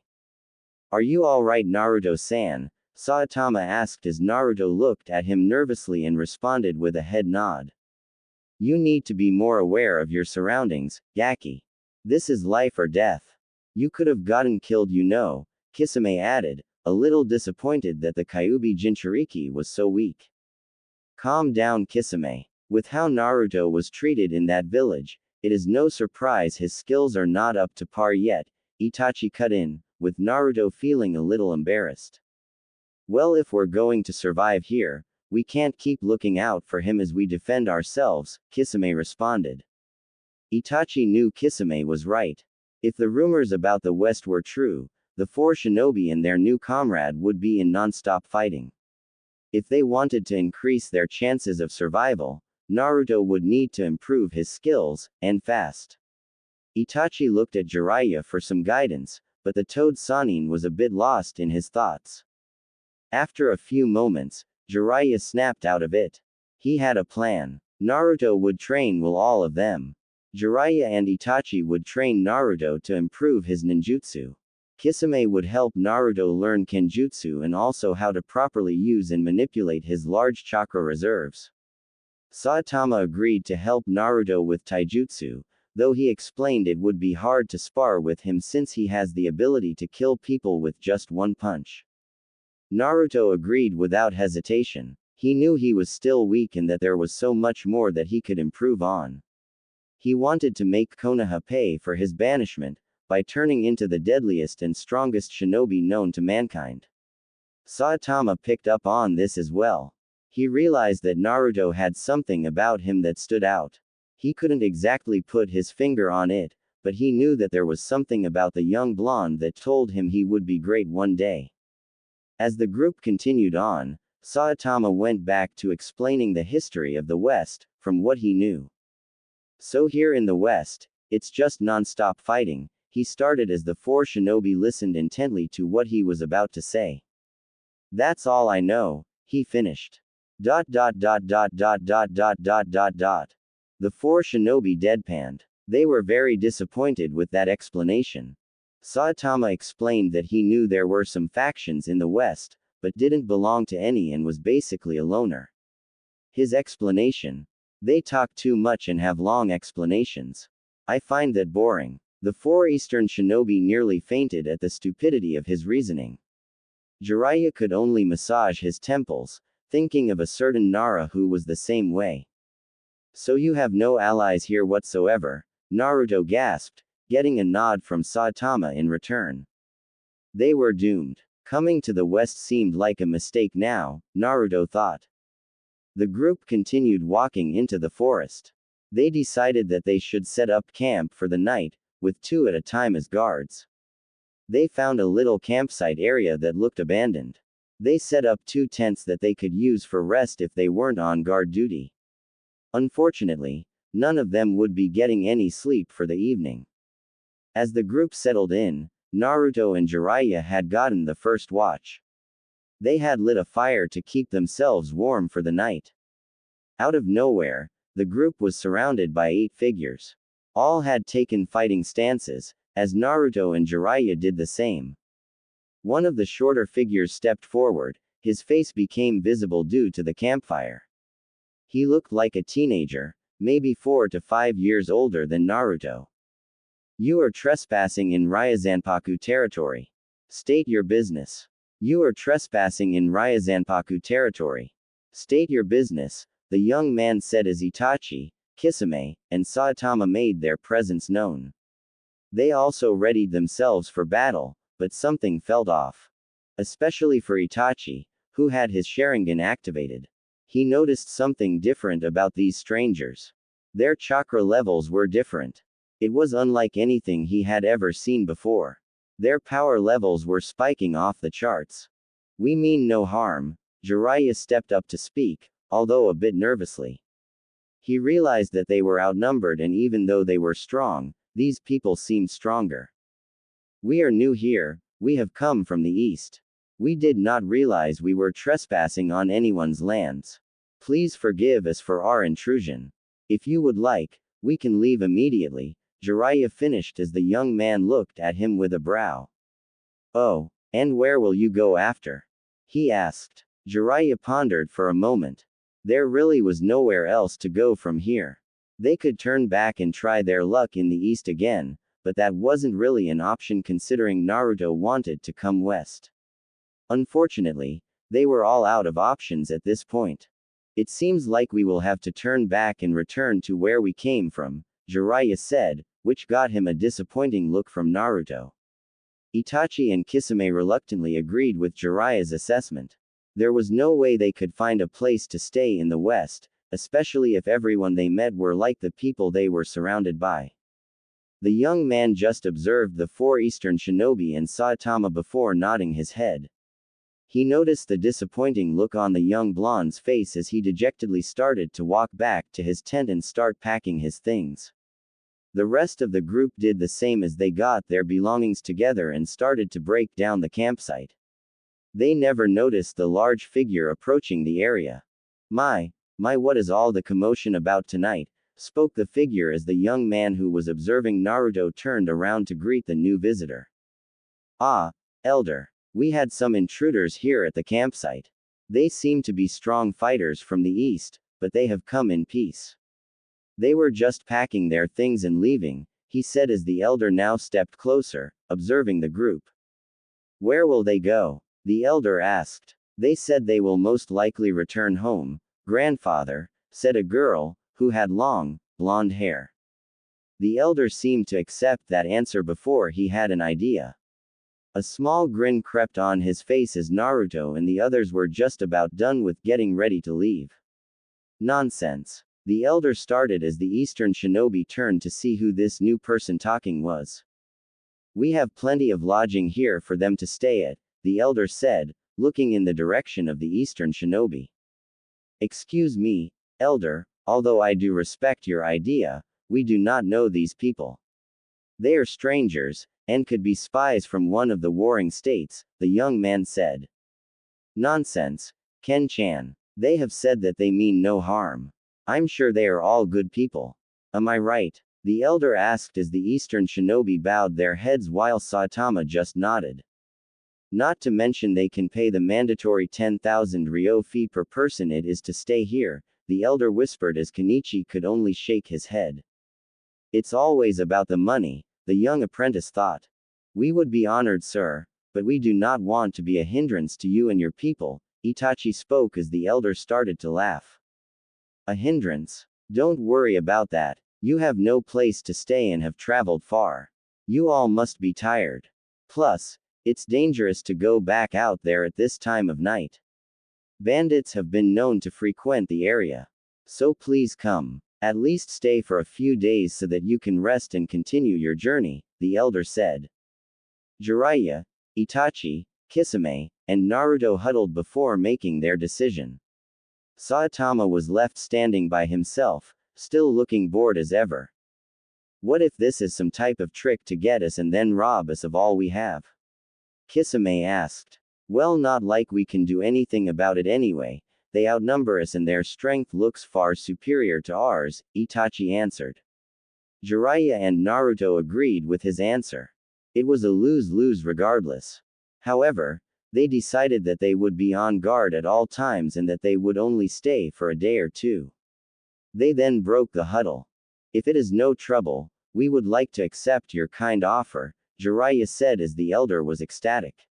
Speaker 1: Are you alright, Naruto-san? Saitama asked as Naruto looked at him nervously and responded with a head nod. You need to be more aware of your surroundings, Gaki. This is life or death. You could have gotten killed, you know, Kisame added, a little disappointed that the Kyuubi Jinchuriki was so weak. Calm down, Kisame. With how Naruto was treated in that village, it is no surprise his skills are not up to par yet, Itachi cut in, with Naruto feeling a little embarrassed. Well, if we're going to survive here, we can't keep looking out for him as we defend ourselves, Kisame responded. Itachi knew Kisame was right. If the rumors about the West were true, the four shinobi and their new comrade would be in non-stop fighting. If they wanted to increase their chances of survival, Naruto would need to improve his skills, and fast. Itachi looked at Jiraiya for some guidance, but the Toad Sannin was a bit lost in his thoughts. After a few moments, Jiraiya snapped out of it. He had a plan. Naruto would train all of them. Jiraiya and Itachi would train Naruto to improve his ninjutsu. Kisame would help Naruto learn kenjutsu and also how to properly use and manipulate his large chakra reserves. Saitama agreed to help Naruto with taijutsu, though he explained it would be hard to spar with him since he has the ability to kill people with just one punch. Naruto agreed without hesitation. He knew he was still weak and that there was so much more that he could improve on. He wanted to make Konoha pay for his banishment, by turning into the deadliest and strongest shinobi known to mankind. Saitama picked up on this as well. He realized that Naruto had something about him that stood out. He couldn't exactly put his finger on it, but he knew that there was something about the young blonde that told him he would be great one day. As the group continued on, Saitama went back to explaining the history of the West, from what he knew. So here in the West, it's just non-stop fighting. He started as the four shinobi listened intently to what he was about to say. That's all I know, he finished. The four shinobi deadpanned. They were very disappointed with that explanation. Saitama explained that he knew there were some factions in the West, but didn't belong to any and was basically a loner. His explanation. They talk too much and have long explanations. I find that boring. The four Eastern shinobi nearly fainted at the stupidity of his reasoning. Jiraiya could only massage his temples, thinking of a certain Nara who was the same way. So you have no allies here whatsoever, Naruto gasped, getting a nod from Saitama in return. They were doomed. Coming to the West seemed like a mistake now, Naruto thought. The group continued walking into the forest. They decided that they should set up camp for the night, with two at a time as guards. They found a little campsite area that looked abandoned. They set up two tents that they could use for rest if they weren't on guard duty. Unfortunately, none of them would be getting any sleep for the evening. As the group settled in, Naruto and Jiraiya had gotten the first watch. They had lit a fire to keep themselves warm for the night. Out of nowhere, the group was surrounded by 8 figures. All had taken fighting stances, as Naruto and Jiraiya did the same. One of the shorter figures stepped forward, his face became visible due to the campfire. He looked like a teenager, maybe 4 to 5 years older than Naruto. You are trespassing in Ryazanpaku territory. State your business. You are trespassing in Ryazanpaku territory. State your business, the young man said as Itachi, Kisame, and Saitama made their presence known. They also readied themselves for battle, but something felt off. Especially for Itachi, who had his Sharingan activated. He noticed something different about these strangers. Their chakra levels were different. It was unlike anything he had ever seen before. Their power levels were spiking off the charts. We mean no harm, Jiraiya stepped up to speak, although a bit nervously. He realized that they were outnumbered, and even though they were strong, these people seemed stronger. We are new here, we have come from the east. We did not realize we were trespassing on anyone's lands. Please forgive us for our intrusion. If you would like, we can leave immediately, Jiraiya finished as the young man looked at him with a brow. Oh, and where will you go after? He asked. Jiraiya pondered for a moment. There really was nowhere else to go from here. They could turn back and try their luck in the east again, but that wasn't really an option considering Naruto wanted to come west. Unfortunately, they were all out of options at this point. It seems like we will have to turn back and return to where we came from, Jiraiya said, which got him a disappointing look from Naruto. Itachi and Kisame reluctantly agreed with Jiraiya's assessment. There was no way they could find a place to stay in the West, especially if everyone they met were like the people they were surrounded by. The young man just observed the 4 Eastern shinobi and Saitama before nodding his head. He noticed the disappointing look on the young blonde's face as he dejectedly started to walk back to his tent and start packing his things. The rest of the group did the same as they got their belongings together and started to break down the campsite. They never noticed the large figure approaching the area. My, what is all the commotion about tonight? Spoke the figure as the young man who was observing Naruto turned around to greet the new visitor. Ah, Elder. We had some intruders here at the campsite. They seem to be strong fighters from the east, but they have come in peace. They were just packing their things and leaving, he said as the elder now stepped closer, observing the group. Where will they go? The elder asked. They said they will most likely return home, grandfather, said a girl, who had long, blonde hair. The elder seemed to accept that answer before he had an idea. A small grin crept on his face as Naruto and the others were just about done with getting ready to leave. Nonsense. The elder started as the Eastern Shinobi turned to see who this new person talking was. We have plenty of lodging here for them to stay at, the elder said, looking in the direction of the Eastern Shinobi. Excuse me, elder, although I do respect your idea, we do not know these people. They are strangers, and could be spies from one of the warring states, the young man said. Nonsense, Ken-chan. They have said that they mean no harm. I'm sure they are all good people. Am I right? The elder asked as the Eastern Shinobi bowed their heads while Saitama just nodded. Not to mention they can pay the mandatory 10,000 ryo fee per person it is to stay here, the elder whispered as Kenichi could only shake his head. It's always about the money, the young apprentice thought. We would be honored, sir, but we do not want to be a hindrance to you and your people, Itachi spoke as the elder started to laugh. A hindrance? Don't worry about that, you have no place to stay and have traveled far. You all must be tired. Plus, it's dangerous to go back out there at this time of night. Bandits have been known to frequent the area. So please come. At least stay for a few days so that you can rest and continue your journey, the elder said. Jiraiya, Itachi, Kisame, and Naruto huddled before making their decision. Saitama was left standing by himself, still looking bored as ever. What if this is some type of trick to get us and then rob us of all we have? Kisame asked. Well, not like we can do anything about it anyway, they outnumber us and their strength looks far superior to ours, Itachi answered. Jiraiya and Naruto agreed with his answer. It was a lose-lose regardless. However, they decided that they would be on guard at all times and that they would only stay for a day or two. They then broke the huddle. If it is no trouble, we would like to accept your kind offer, Jiraiya said as the elder was ecstatic.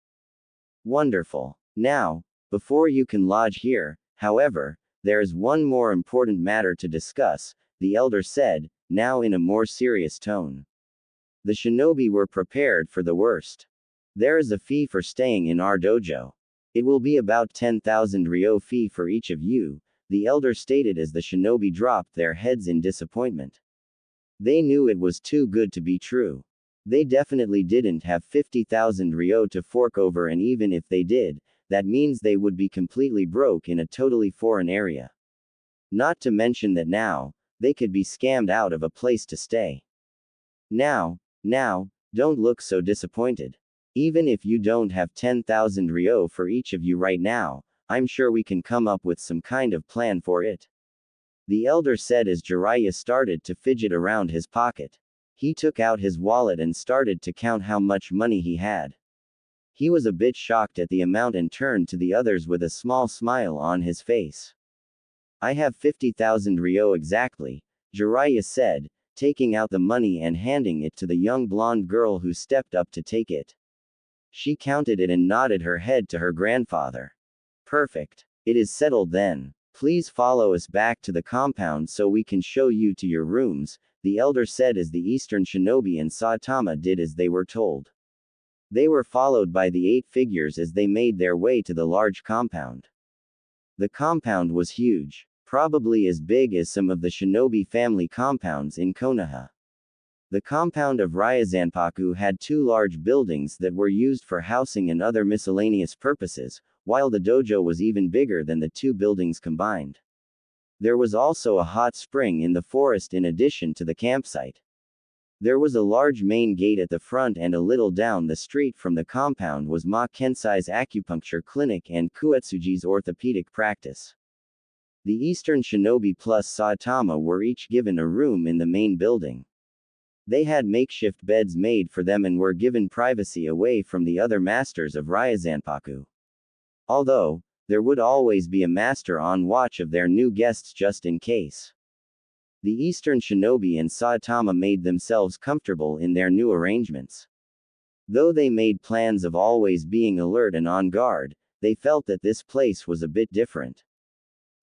Speaker 1: Wonderful. Now, before you can lodge here, however, there is one more important matter to discuss, the elder said, now in a more serious tone. The shinobi were prepared for the worst. There is a fee for staying in our dojo. It will be about 10,000 ryo fee for each of you, the elder stated as the shinobi dropped their heads in disappointment. They knew it was too good to be true. They definitely didn't have 50,000 ryo to fork over, and even if they did, that means they would be completely broke in a totally foreign area. Not to mention that now, they could be scammed out of a place to stay. Now, don't look so disappointed. Even if you don't have 10,000 ryo for each of you right now, I'm sure we can come up with some kind of plan for it. The elder said as Jiraiya started to fidget around his pocket. He took out his wallet and started to count how much money he had. He was a bit shocked at the amount and turned to the others with a small smile on his face. I have 50,000 ryo exactly, Jiraiya said, taking out the money and handing it to the young blonde girl who stepped up to take it. She counted it and nodded her head to her grandfather. Perfect. It is settled then. Please follow us back to the compound so we can show you to your rooms, the elder said as the Eastern Shinobi and Saitama did as they were told. They were followed by the 8 figures as they made their way to the large compound. The compound was huge, probably as big as some of the shinobi family compounds in Konoha. The compound of Ryazanpaku had 2 large buildings that were used for housing and other miscellaneous purposes, while the dojo was even bigger than the 2 buildings combined. There was also a hot spring in the forest in addition to the campsite. There was a large main gate at the front, and a little down the street from the compound was Ma Kensai's acupuncture clinic and Kuetsuji's orthopedic practice. The Eastern Shinobi plus Saitama were each given a room in the main building. They had makeshift beds made for them and were given privacy away from the other masters of Ryazanpaku. Although, there would always be a master on watch of their new guests just in case. The Eastern Shinobi and Saitama made themselves comfortable in their new arrangements. Though they made plans of always being alert and on guard, they felt that this place was a bit different.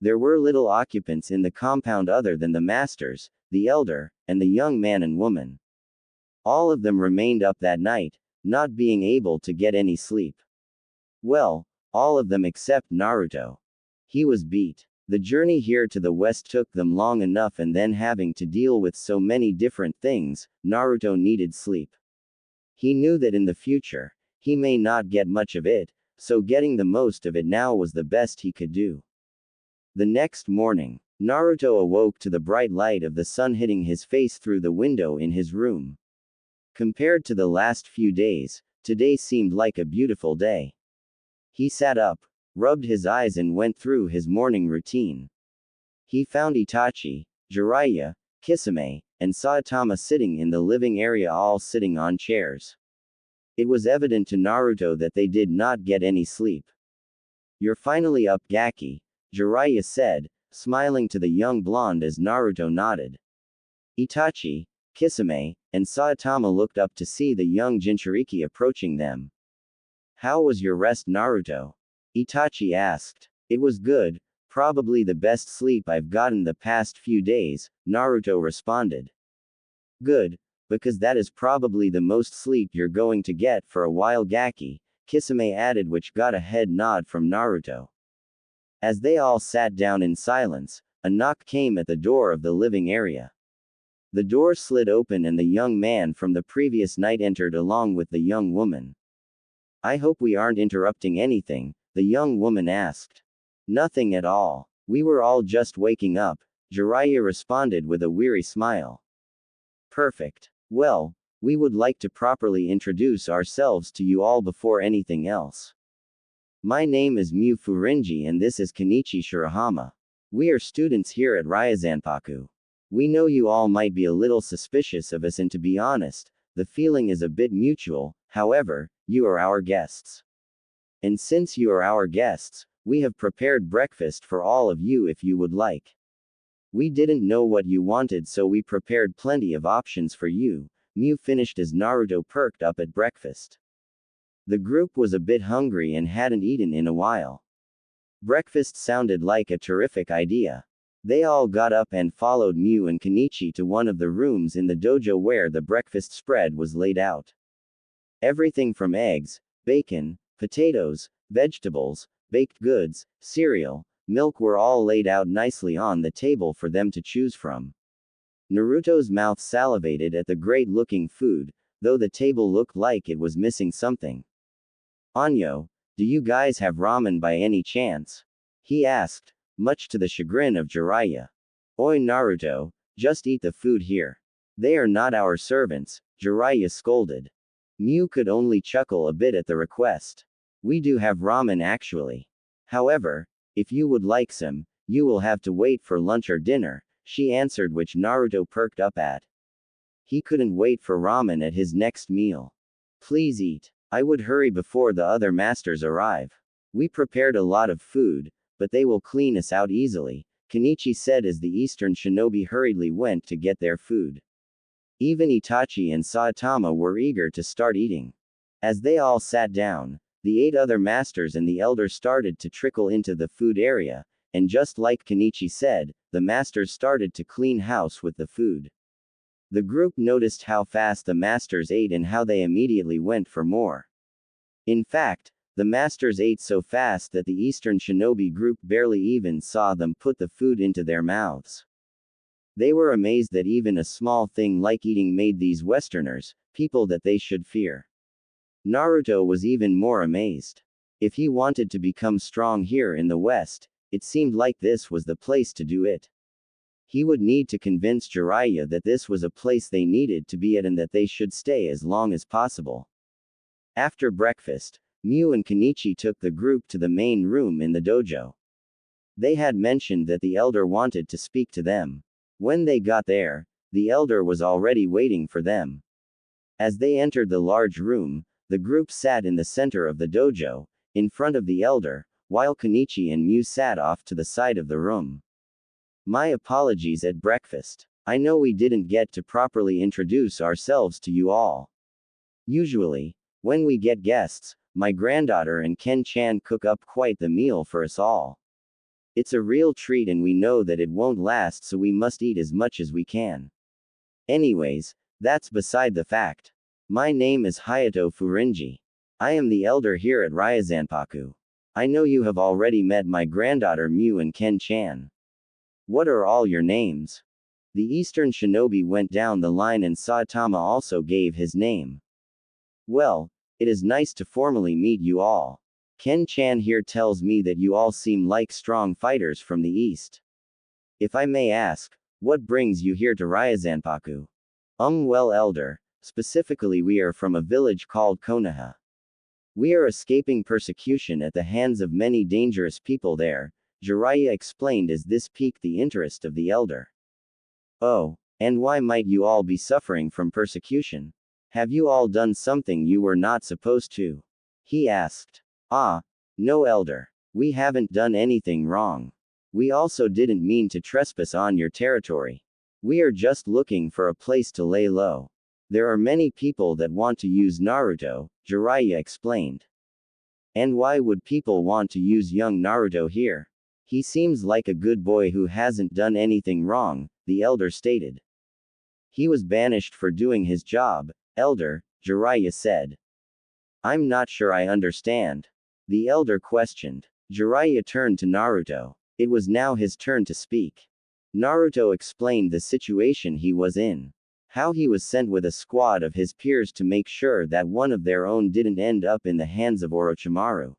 Speaker 1: There were little occupants in the compound other than the masters, the elder, and the young man and woman. All of them remained up that night, not being able to get any sleep. Well, all of them except Naruto. He was beat. The journey here to the west took them long enough, and then having to deal with so many different things, Naruto needed sleep. He knew that in the future, he may not get much of it, so getting the most of it now was the best he could do. The next morning, Naruto awoke to the bright light of the sun hitting his face through the window in his room. Compared to the last few days, today seemed like a beautiful day. He sat up, rubbed his eyes and went through his morning routine. He found Itachi, Jiraiya, Kisame, and Saitama sitting in the living area, all sitting on chairs. It was evident to Naruto that they did not get any sleep. "You're finally up, Gaki," Jiraiya said, smiling to the young blonde as Naruto nodded. Itachi, Kisame, and Saitama looked up to see the young Jinchuriki approaching them. "How was your rest, Naruto?" Itachi asked. "It was good, probably the best sleep I've gotten the past few days," Naruto responded. "Good, because that is probably the most sleep you're going to get for a while, Gaki," Kisame added, which got a head nod from Naruto. As they all sat down in silence, a knock came at the door of the living area. The door slid open and the young man from the previous night entered along with the young woman. "I hope we aren't interrupting anything," the young woman asked. "Nothing at all. We were all just waking up," Jiraiya responded with a weary smile. "Perfect. Well, we would like to properly introduce ourselves to you all before anything else. My name is Mu Furinji and this is Kenichi Shirahama. We are students here at Ryazanpaku. We know you all might be a little suspicious of us, and to be honest, the feeling is a bit mutual. However, you are our guests. And since you are our guests, we have prepared breakfast for all of you if you would like. We didn't know what you wanted, so we prepared plenty of options for you," Mu finished as Naruto perked up at breakfast. The group was a bit hungry and hadn't eaten in a while. Breakfast sounded like a terrific idea. They all got up and followed Mu and Kenichi to one of the rooms in the dojo where the breakfast spread was laid out. Everything from eggs, bacon, potatoes, vegetables, baked goods, cereal, milk were all laid out nicely on the table for them to choose from. Naruto's mouth salivated at the great-looking food, though the table looked like it was missing something. "Anyo, do you guys have ramen by any chance?" he asked, much to the chagrin of Jiraiya. "Oi Naruto, just eat the food here. They are not our servants," Jiraiya scolded. Mu could only chuckle a bit at the request. "We do have ramen actually. However, if you would like some, you will have to wait for lunch or dinner," she answered, which Naruto perked up at. He couldn't wait for ramen at his next meal. "Please eat. I would hurry before the other masters arrive. We prepared a lot of food, but they will clean us out easily," Kenichi said as the Eastern shinobi hurriedly went to get their food. Even Itachi and Saitama were eager to start eating. As they all sat down, the 8 other masters and the elder started to trickle into the food area, and just like Kenichi said, the masters started to clean house with the food. The group noticed how fast the masters ate and how they immediately went for more. In fact, the masters ate so fast that the Eastern shinobi group barely even saw them put the food into their mouths. They were amazed that even a small thing like eating made these Westerners, people that they should fear. Naruto was even more amazed. If he wanted to become strong here in the West, it seemed like this was the place to do it. He would need to convince Jiraiya that this was a place they needed to be at and that they should stay as long as possible. After breakfast, Mu and Kenichi took the group to the main room in the dojo. They had mentioned that the elder wanted to speak to them. When they got there, the elder was already waiting for them. As they entered the large room, the group sat in the center of the dojo, in front of the elder, while Kenichi and Mu sat off to the side of the room. "My apologies at breakfast. I know we didn't get to properly introduce ourselves to you all. Usually, When we get guests, my granddaughter and Ken-chan cook up quite the meal for us all. It's a real treat and we know that it won't last, so we must eat as much as we can. Anyways, that's beside the fact. My name is Hayato Furinji. I am the elder here at Ryazanpaku. I know you have already met my granddaughter Miu and Ken-chan. What are all your names? The Eastern Shinobi went down the line and Saitama also gave his name. Well, it is nice to formally meet you all. Ken-chan here tells me that you all seem like strong fighters from the East. If I may ask, what brings you here to Ryazanpaku? Well, elder, specifically we are from a village called Konoha. We are escaping persecution at the hands of many dangerous people there, Jiraiya explained as this piqued the interest of the elder. Oh, and why might you all be suffering from persecution? Have you all done something you were not supposed to? He asked. No elder. We haven't done anything wrong. We also didn't mean to trespass on your territory. We are just looking for a place to lay low. There are many people that want to use Naruto, Jiraiya explained. And why would people want to use young Naruto here? He seems like a good boy who hasn't done anything wrong, the elder stated. He was banished for doing his job, elder, Jiraiya said. I'm not sure I understand. The elder questioned. Jiraiya turned to Naruto. It was now his turn to speak. Naruto explained the situation he was in. How he was sent with a squad of his peers to make sure that one of their own didn't end up in the hands of Orochimaru.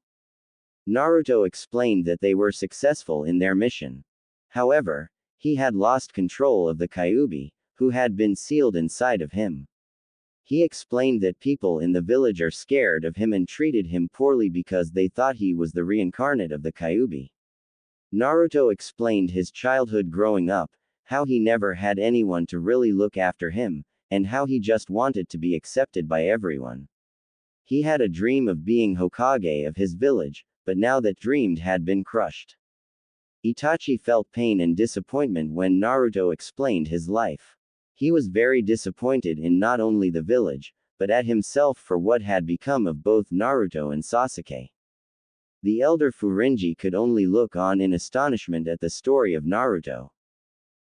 Speaker 1: Naruto explained that they were successful in their mission. However, he had lost control of the Kyuubi, who had been sealed inside of him. He explained that people in the village are scared of him and treated him poorly because they thought he was the reincarnate of the Kyuubi. Naruto explained his childhood growing up, how he never had anyone to really look after him, and how he just wanted to be accepted by everyone. He had a dream of being Hokage of his village, but now that dream had been crushed. Itachi felt pain and disappointment when Naruto explained his life. He was very disappointed in not only the village, but at himself for what had become of both Naruto and Sasuke. The elder Furinji could only look on in astonishment at the story of Naruto.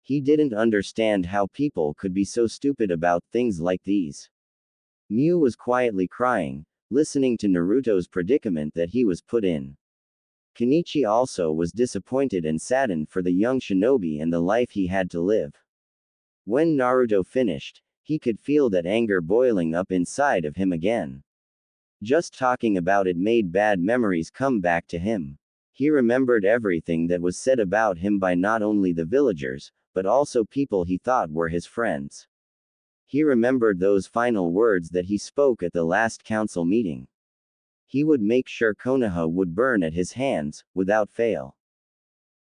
Speaker 1: He didn't understand how people could be so stupid about things like these. Miu was quietly crying, listening to Naruto's predicament that he was put in. Kenichi also was disappointed and saddened for the young shinobi and the life he had to live. When Naruto finished, he could feel that anger boiling up inside of him again. Just talking about it made bad memories come back to him. He remembered everything that was said about him by not only the villagers, but also people he thought were his friends. He remembered those final words that he spoke at the last council meeting. He would make sure Konoha would burn at his hands, without fail.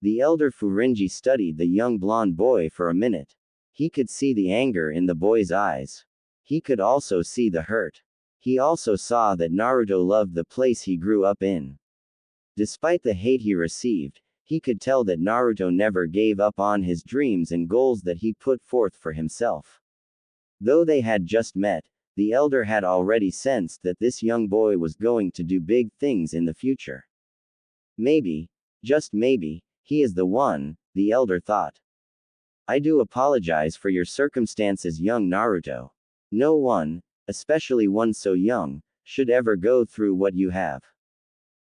Speaker 1: The elder Furinji studied the young blonde boy for a minute. He could see the anger in the boy's eyes. He could also see the hurt. He also saw that Naruto loved the place he grew up in. Despite the hate he received, he could tell that Naruto never gave up on his dreams and goals that he put forth for himself. Though they had just met, the elder had already sensed that this young boy was going to do big things in the future. Maybe, just maybe, he is the one, the elder thought. I do apologize for your circumstances, young Naruto. No one, especially one so young, should ever go through what you have.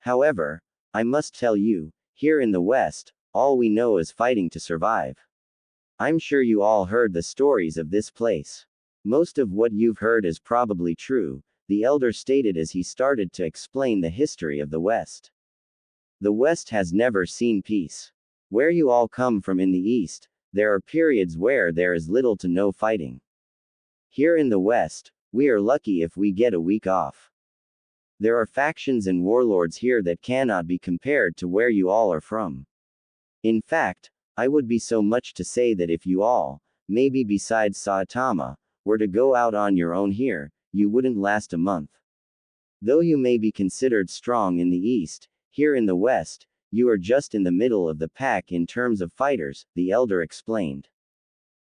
Speaker 1: However, I must tell you, here in the West, all we know is fighting to survive. I'm sure you all heard the stories of this place. Most of what you've heard is probably true, the elder stated as he started to explain the history of the West. The West has never seen peace. Where you all come from in the East, there are periods where there is little to no fighting. Here in the West, we are lucky if we get a week off. There are factions and warlords here that cannot be compared to where you all are from. In fact, I would be so much to say that if you all, maybe besides Saitama, were to go out on your own here, you wouldn't last a month. Though you may be considered strong in the East, here in the West, you are just in the middle of the pack in terms of fighters, the elder explained.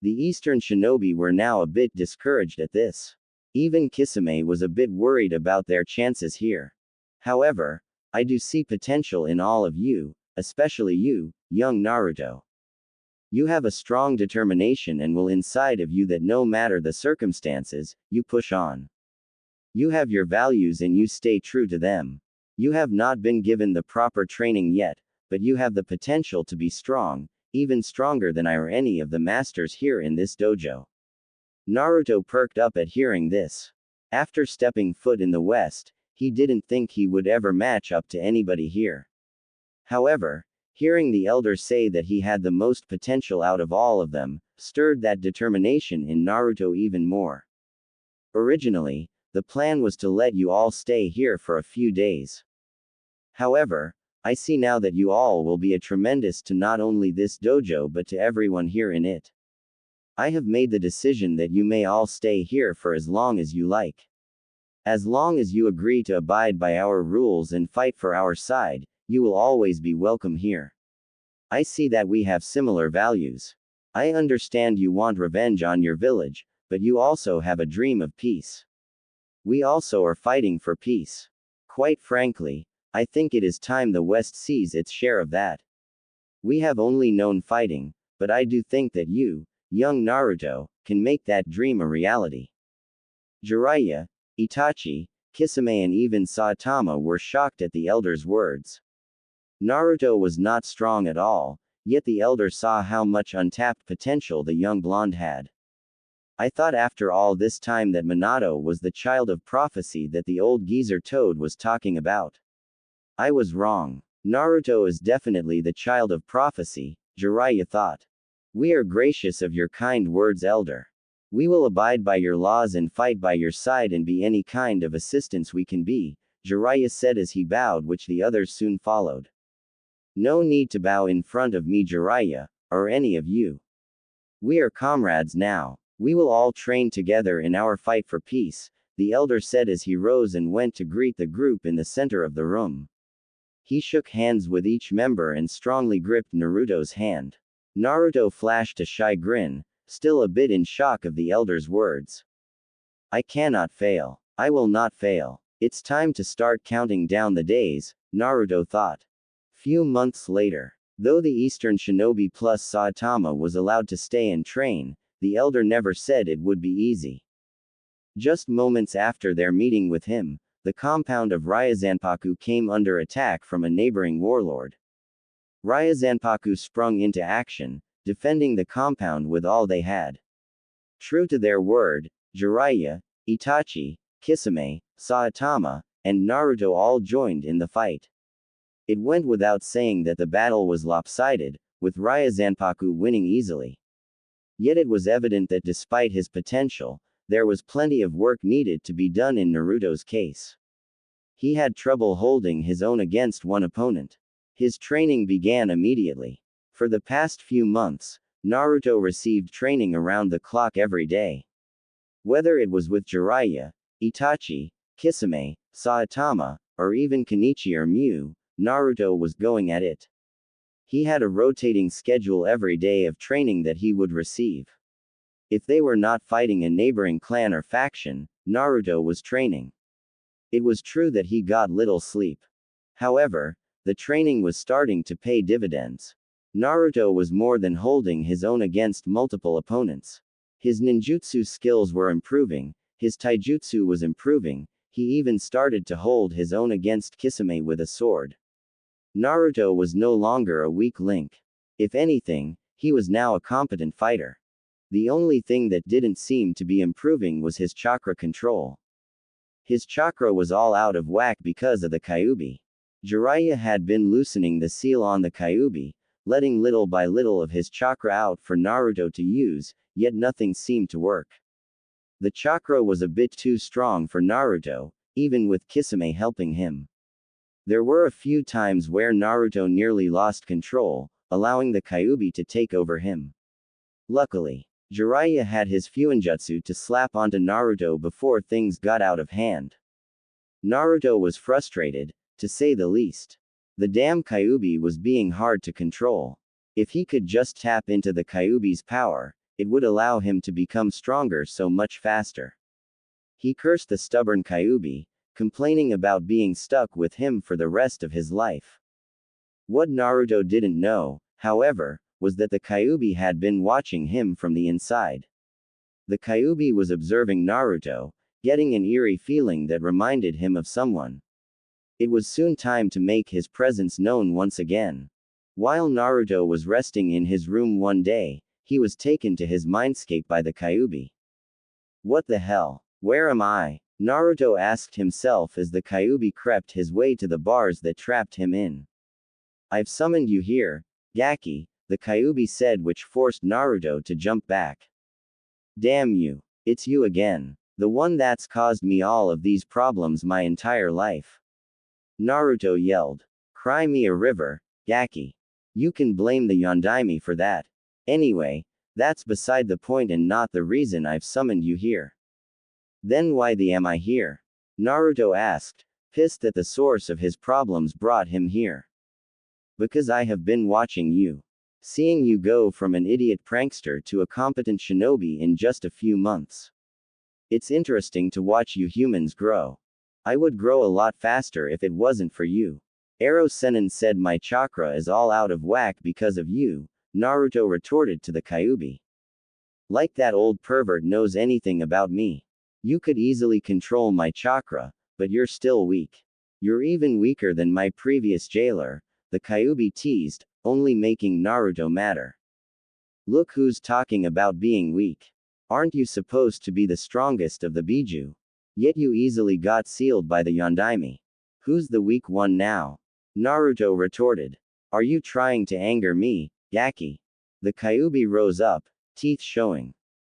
Speaker 1: The Eastern shinobi were now a bit discouraged at this. Even Kisame was a bit worried about their chances here. However, I do see potential in all of you, especially you, young Naruto. You have a strong determination and will inside of you that no matter the circumstances, you push on. You have your values and you stay true to them. You have not been given the proper training yet, but you have the potential to be strong, even stronger than I or any of the masters here in this dojo. Naruto perked up at hearing this. After stepping foot in the West, he didn't think he would ever match up to anybody here. However, hearing the elders say that he had the most potential out of all of them, stirred that determination in Naruto even more. Originally, the plan was to let you all stay here for a few days. However, I see now that you all will be a tremendous to not only this dojo but to everyone here in it. I have made the decision that you may all stay here for as long as you like. As long as you agree to abide by our rules and fight for our side, you will always be welcome here. I see that we have similar values. I understand you want revenge on your village, but you also have a dream of peace. We also are fighting for peace. Quite frankly, I think it is time the West sees its share of that. We have only known fighting, but I do think that you, young Naruto, can make that dream a reality. Jiraiya, Itachi, Kisame and even Saitama were shocked at the elder's words. Naruto was not strong at all, yet the elder saw how much untapped potential the young blonde had. I thought after all this time that Minato was the child of prophecy that the old geezer Toad was talking about. I was wrong. Naruto is definitely the child of prophecy, Jiraiya thought. We are gracious of your kind words, elder. We will abide by your laws and fight by your side and be any kind of assistance we can be, Jiraiya said as he bowed, which the others soon followed. No need to bow in front of me, Jiraiya, or any of you. We are comrades now. We will all train together in our fight for peace, the elder said as he rose and went to greet the group in the center of the room. He shook hands with each member and strongly gripped Naruto's hand. Naruto flashed a shy grin, still a bit in shock of the elder's words. I cannot fail. I will not fail. It's time to start counting down the days, Naruto thought. Few months later, though the Eastern Shinobi plus Saitama was allowed to stay and train, the elder never said it would be easy. Just moments after their meeting with him, the compound of Ryazanpaku came under attack from a neighboring warlord. Ryazanpaku sprung into action, defending the compound with all they had. True to their word, Jiraiya, Itachi, Kisame, Saitama, and Naruto all joined in the fight. It went without saying that the battle was lopsided, with Ryazanpaku winning easily. Yet it was evident that despite his potential, there was plenty of work needed to be done in Naruto's case. He had trouble holding his own against one opponent. His training began immediately. For the past few months, Naruto received training around the clock every day. Whether it was with Jiraiya, Itachi, Kisame, Saitama, or even Kenichi or Mew, Naruto was going at it. He had a rotating schedule every day of training that he would receive. If they were not fighting a neighboring clan or faction, Naruto was training. It was true that he got little sleep. However, the training was starting to pay dividends. Naruto was more than holding his own against multiple opponents. His ninjutsu skills were improving, his taijutsu was improving, he even started to hold his own against Kisame with a sword. Naruto was no longer a weak link. If anything, he was now a competent fighter. The only thing that didn't seem to be improving was his chakra control. His chakra was all out of whack because of the Kyuubi. Jiraiya had been loosening the seal on the Kyuubi, letting little by little of his chakra out for Naruto to use, yet nothing seemed to work. The chakra was a bit too strong for Naruto, even with Kisame helping him. There were a few times where Naruto nearly lost control, allowing the Kyuubi to take over him. Luckily, Jiraiya had his Fuinjutsu to slap onto Naruto before things got out of hand. Naruto was frustrated, to say the least. The damn Kyuubi was being hard to control. If he could just tap into the Kyuubi's power, it would allow him to become stronger so much faster. He cursed the stubborn Kyuubi, complaining about being stuck with him for the rest of his life. What Naruto didn't know, however, was that the Kyuubi had been watching him from the inside. The Kyuubi was observing Naruto, getting an eerie feeling that reminded him of someone. It was soon time to make his presence known once again. While Naruto was resting in his room one day, he was taken to his mindscape by the Kyuubi. What the hell? Where am I? Naruto asked himself as the Kyuubi crept his way to the bars that trapped him in. I've summoned you here, Gaki, the Kyuubi said, which forced Naruto to jump back. Damn you. It's you again. The one that's caused me all of these problems my entire life. Naruto yelled. Cry me a river, Gaki. You can blame the Yondaime for that. Anyway, that's beside the point and not the reason I've summoned you here. Then why am I here? Naruto asked, pissed that the source of his problems brought him here. Because I have been watching you. Seeing you go from an idiot prankster to a competent shinobi in just a few months. It's interesting to watch you humans grow. I would grow a lot faster if it wasn't for you. Ero Sennin said my chakra is all out of whack because of you, Naruto retorted to the Kyuubi. Like that old pervert knows anything about me. You could easily control my chakra, but you're still weak. You're even weaker than my previous jailer, the Kyuubi teased, only making Naruto madder. Look who's talking about being weak. Aren't you supposed to be the strongest of the Biju? Yet you easily got sealed by the Yondaime. Who's the weak one now? Naruto retorted. Are you trying to anger me, Gaki? The Kyuubi rose up, teeth showing.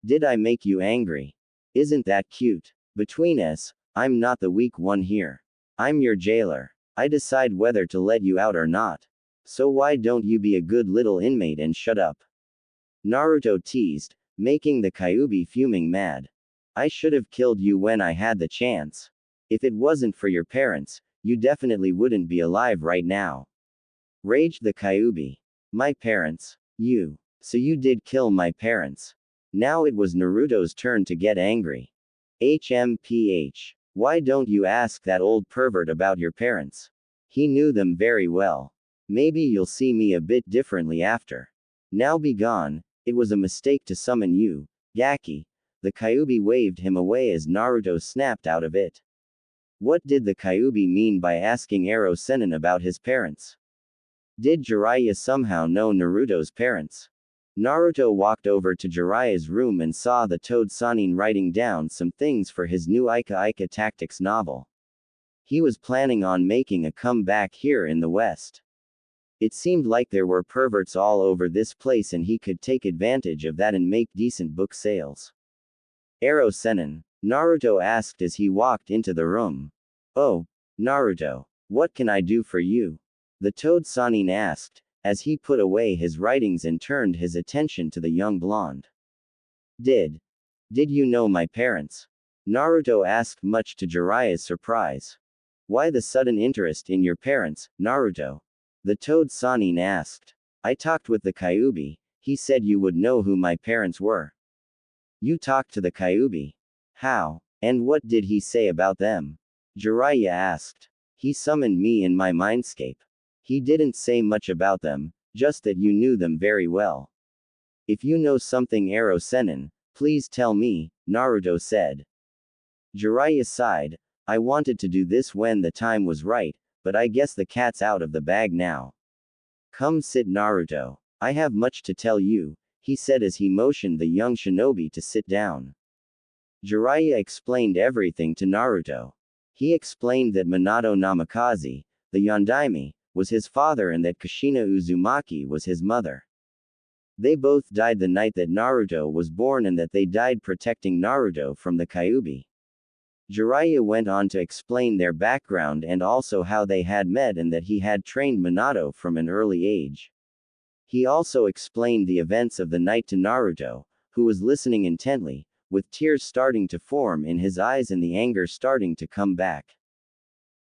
Speaker 1: Did I make you angry? Isn't that cute? Between us, I'm not the weak one here. I'm your jailer. I decide whether to let you out or not. So why don't you be a good little inmate and shut up? Naruto teased, making the Kyuubi fuming mad. I should have killed you when I had the chance. If it wasn't for your parents, you definitely wouldn't be alive right now. Raged the Kyuubi. My parents? You. So you did kill my parents. Now it was Naruto's turn to get angry. HMPH. Why don't you ask that old pervert about your parents? He knew them very well. Maybe you'll see me a bit differently after. Now be gone, it was a mistake to summon you, Gaki. The Kyuubi waved him away as Naruto snapped out of it. What did the Kyuubi mean by asking Ero Sennin about his parents? Did Jiraiya somehow know Naruto's parents? Naruto walked over to Jiraiya's room and saw the Toad Sannin writing down some things for his new Ika Ika Tactics novel. He was planning on making a comeback here in the West. It seemed like there were perverts all over this place and he could take advantage of that and make decent book sales. Ero Sennin, Naruto asked as he walked into the room. Oh, Naruto, what can I do for you? The Toad Sannin asked, as he put away his writings and turned his attention to the young blonde. Did you know my parents? Naruto asked, much to Jiraiya's surprise. Why the sudden interest in your parents, Naruto? The Toad Sannin asked. I talked with the Kyuubi, he said you would know who my parents were. You talked to the Kyuubi? How? And what did he say about them? Jiraiya asked. He summoned me in my mindscape. He didn't say much about them, just that you knew them very well. If you know something Ero Sennin, please tell me, Naruto said. Jiraiya sighed. I wanted to do this when the time was right, but I guess the cat's out of the bag now. Come sit, Naruto. I have much to tell you, he said as he motioned the young shinobi to sit down. Jiraiya explained everything to Naruto. He explained that Minato Namikaze, the Yondaime, was his father and that Kushina Uzumaki was his mother. They both died the night that Naruto was born and that they died protecting Naruto from the Kyuubi. Jiraiya went on to explain their background and also how they had met and that he had trained Minato from an early age. He also explained the events of the night to Naruto, who was listening intently, with tears starting to form in his eyes and the anger starting to come back.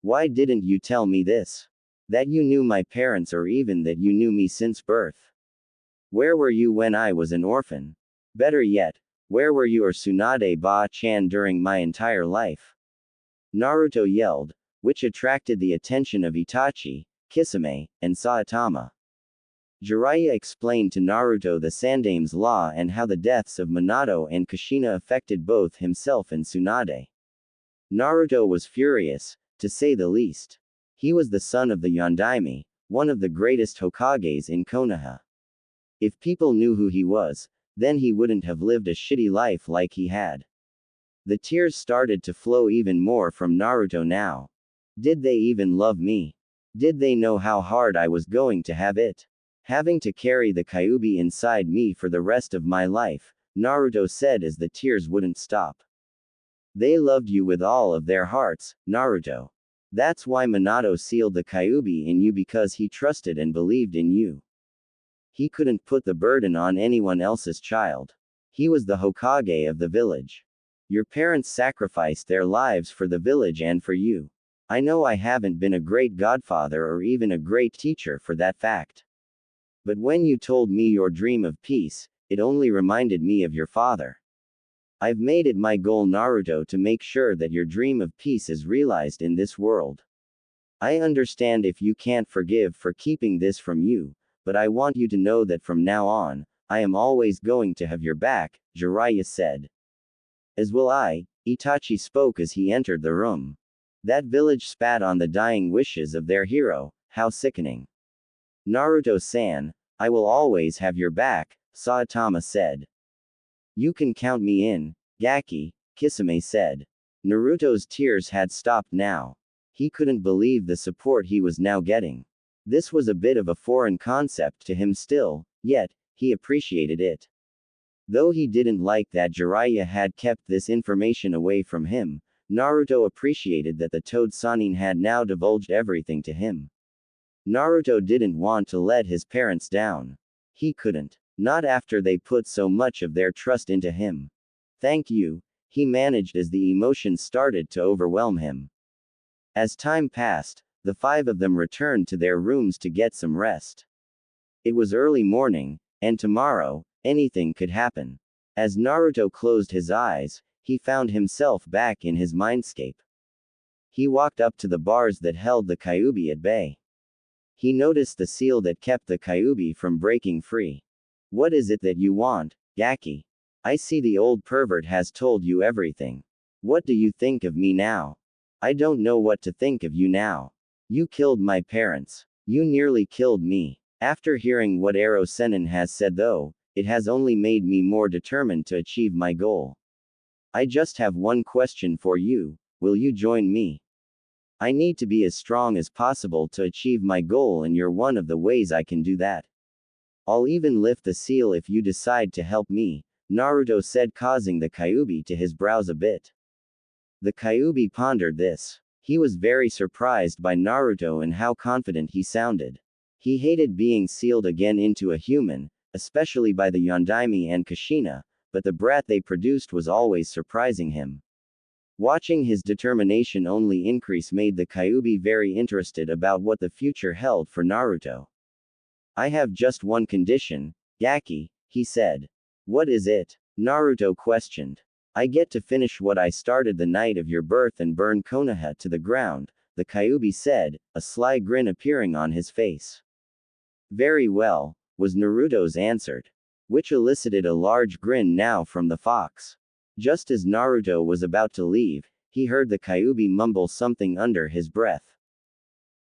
Speaker 1: Why didn't you tell me this? That you knew my parents or even that you knew me since birth? Where were you when I was an orphan? Better yet, Where were you or Tsunade Ba-chan during my entire life? Naruto yelled, which attracted the attention of Itachi, Kisame, and Saitama. Jiraiya explained to Naruto the Sandame's law and how the deaths of Minato and Kushina affected both himself and Tsunade. Naruto was furious, to say the least. He was the son of the Yondaime, one of the greatest Hokages in Konoha. If people knew who he was, then he wouldn't have lived a shitty life like he had. The tears started to flow even more from Naruto now. Did they even love me? Did they know how hard I was going to have it? Having to carry the Kyuubi inside me for the rest of my life, Naruto said as the tears wouldn't stop. They loved you with all of their hearts, Naruto. That's why Minato sealed the Kyuubi in you, because he trusted and believed in you. He couldn't put the burden on anyone else's child. He was the Hokage of the village. Your parents sacrificed their lives for the village and for you. I know I haven't been a great godfather or even a great teacher for that fact. But when you told me your dream of peace, it only reminded me of your father. I've made it my goal, Naruto, to make sure that your dream of peace is realized in this world. I understand if you can't forgive for keeping this from you, but I want you to know that from now on, I am always going to have your back, Jiraiya said. As will I, Itachi spoke as he entered the room. That village spat on the dying wishes of their hero, how sickening. Naruto-san, I will always have your back, Saitama said. You can count me in, Gaki, Kisame said. Naruto's tears had stopped now. He couldn't believe the support he was now getting. This was a bit of a foreign concept to him still, yet, he appreciated it. Though he didn't like that Jiraiya had kept this information away from him, Naruto appreciated that the Toad Sannin had now divulged everything to him. Naruto didn't want to let his parents down. He couldn't. Not after they put so much of their trust into him. Thank you, he managed as the emotions started to overwhelm him. As time passed, the five of them returned to their rooms to get some rest. It was early morning, and tomorrow, anything could happen. As Naruto closed his eyes, he found himself back in his mindscape. He walked up to the bars that held the Kyuubi at bay. He noticed the seal that kept the Kyuubi from breaking free. What is it that you want, Gaki? I see the old pervert has told you everything. What do you think of me now? I don't know what to think of you now. You killed my parents. You nearly killed me. After hearing what Ero Sennin has said though, it has only made me more determined to achieve my goal. I just have one question for you, will you join me? I need to be as strong as possible to achieve my goal, and you're one of the ways I can do that. I'll even lift the seal if you decide to help me, Naruto said, causing the Kyuubi to his brows a bit. The Kyuubi pondered this. He was very surprised by Naruto and how confident he sounded. He hated being sealed again into a human, especially by the Yondaime and Kushina, but the brat they produced was always surprising him. Watching his determination only increase made the Kyuubi very interested about what the future held for Naruto. I have just one condition, Gaki, he said. What is it? Naruto questioned. I get to finish what I started the night of your birth and burn Konoha to the ground, the Kyuubi said, a sly grin appearing on his face. Very well, was Naruto's answer, which elicited a large grin now from the fox. Just as Naruto was about to leave, he heard the Kyuubi mumble something under his breath.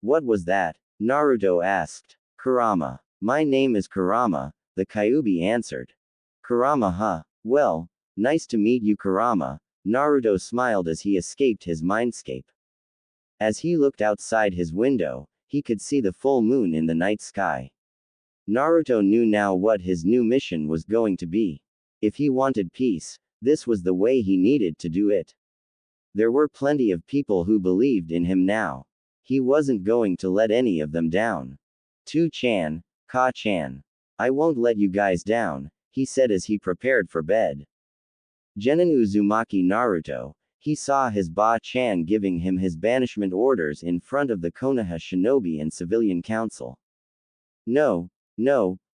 Speaker 1: What was that? Naruto asked. Kurama. My name is Kurama, the Kyuubi answered. Kurama, huh? Well, nice to meet you, Kurama. Naruto smiled as he escaped his mindscape. As he looked outside his window, he could see the full moon in the night sky. Naruto knew now what his new mission was going to be. If he wanted peace, this was the way he needed to do it. There were plenty of people who believed in him now. He wasn't going to let any of them down. Tu-chan, Ka-chan. I won't let you guys down, he said as he prepared for bed. Genin Uzumaki Naruto, he saw his Ba-chan giving him his banishment orders in front of the Konoha Shinobi and Civilian Council. No,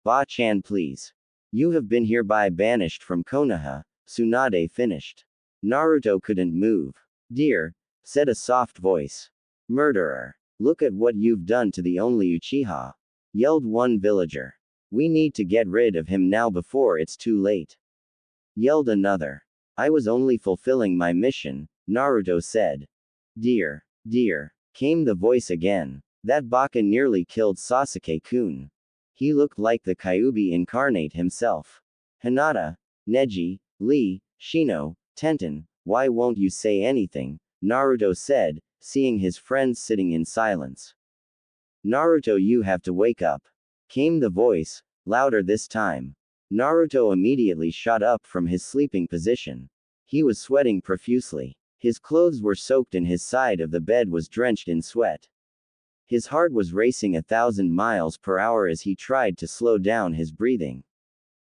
Speaker 1: Ba-chan, please. You have been hereby banished from Konoha, Tsunade finished. Naruto couldn't move. Dear, said a soft voice. Murderer. Look at what you've done to the only Uchiha, yelled one villager. We need to get rid of him now before it's too late, yelled another. I was only fulfilling my mission, Naruto said. Dear, came the voice again. That baka nearly killed Sasuke-kun. He looked like the Kyuubi incarnate himself. Hinata, Neji, Lee, Shino, Tenten, why won't you say anything? Naruto said, seeing his friends sitting in silence. Naruto, you have to wake up, came the voice, louder this time. Naruto immediately shot up from his sleeping position. He was sweating profusely. His clothes were soaked and his side of the bed was drenched in sweat. His heart was racing 1,000 miles per hour as he tried to slow down his breathing.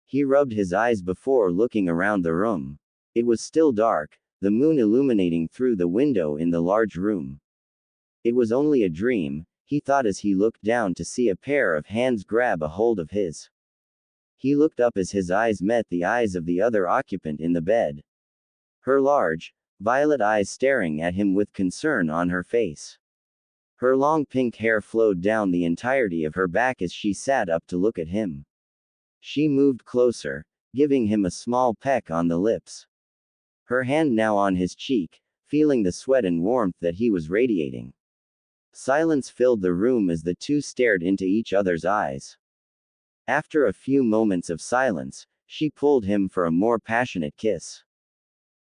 Speaker 1: He rubbed his eyes before looking around the room. It was still dark, the moon illuminating through the window in the large room. It was only a dream, he thought as he looked down to see a pair of hands grab a hold of his. He looked up as his eyes met the eyes of the other occupant in the bed. Her large, violet eyes staring at him with concern on her face. Her long pink hair flowed down the entirety of her back as she sat up to look at him. She moved closer, giving him a small peck on the lips. Her hand now on his cheek, feeling the sweat and warmth that he was radiating. Silence filled the room as the two stared into each other's eyes. After a few moments of silence, she pulled him for a more passionate kiss.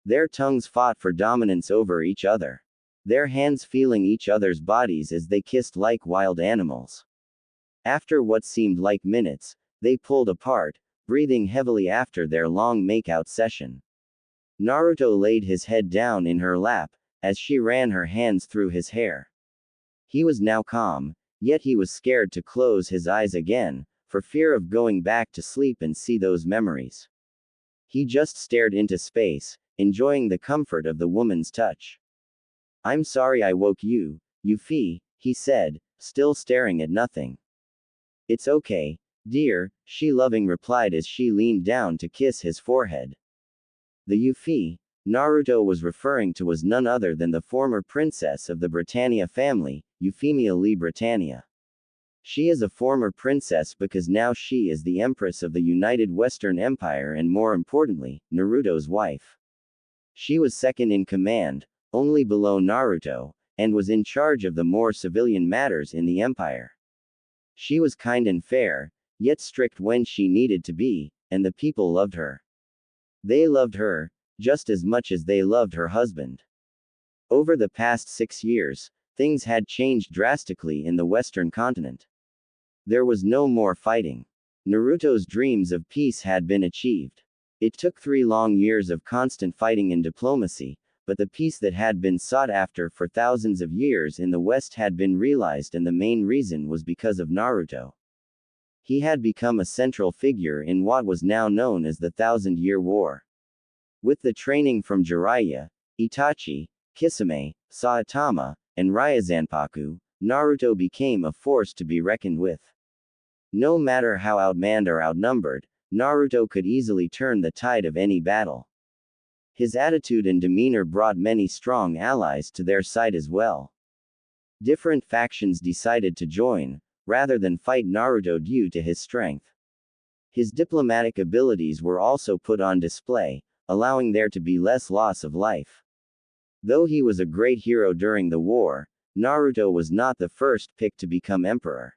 Speaker 1: Their tongues fought for dominance over each other. Their hands feeling each other's bodies as they kissed like wild animals. After what seemed like minutes, they pulled apart, breathing heavily after their long makeout session. Naruto laid his head down in her lap, as she ran her hands through his hair. He was now calm, yet he was scared to close his eyes again, for fear of going back to sleep and see those memories. He just stared into space, enjoying the comfort of the woman's touch. I'm sorry I woke you, Yuffie, he said, still staring at nothing. It's okay, dear, she loving replied as she leaned down to kiss his forehead. The Yuffie Naruto was referring to was none other than the former princess of the Britannia family, Euphemia Lee Britannia. She is a former princess because now she is the Empress of the United Western Empire and more importantly, Naruto's wife. She was second in command, only below Naruto, and was in charge of the more civilian matters in the empire. She was kind and fair, yet strict when she needed to be, and the people loved her. They loved her, just as much as they loved her husband. Over the past 6 years, things had changed drastically in the Western continent. There was no more fighting. Naruto's dreams of peace had been achieved. It took 3 long years of constant fighting and diplomacy, but the peace that had been sought after for thousands of years in the West had been realized, and the main reason was because of Naruto. He had become a central figure in what was now known as the Thousand-Year War. With the training from Jiraiya, Itachi, Kisame, Saitama, and Ryuzanpaku, Naruto became a force to be reckoned with. No matter how outmanned or outnumbered, Naruto could easily turn the tide of any battle. His attitude and demeanor brought many strong allies to their side as well. Different factions decided to join, rather than fight Naruto due to his strength. His diplomatic abilities were also put on display, allowing there to be less loss of life. Though he was a great hero during the war, Naruto was not the first pick to become emperor.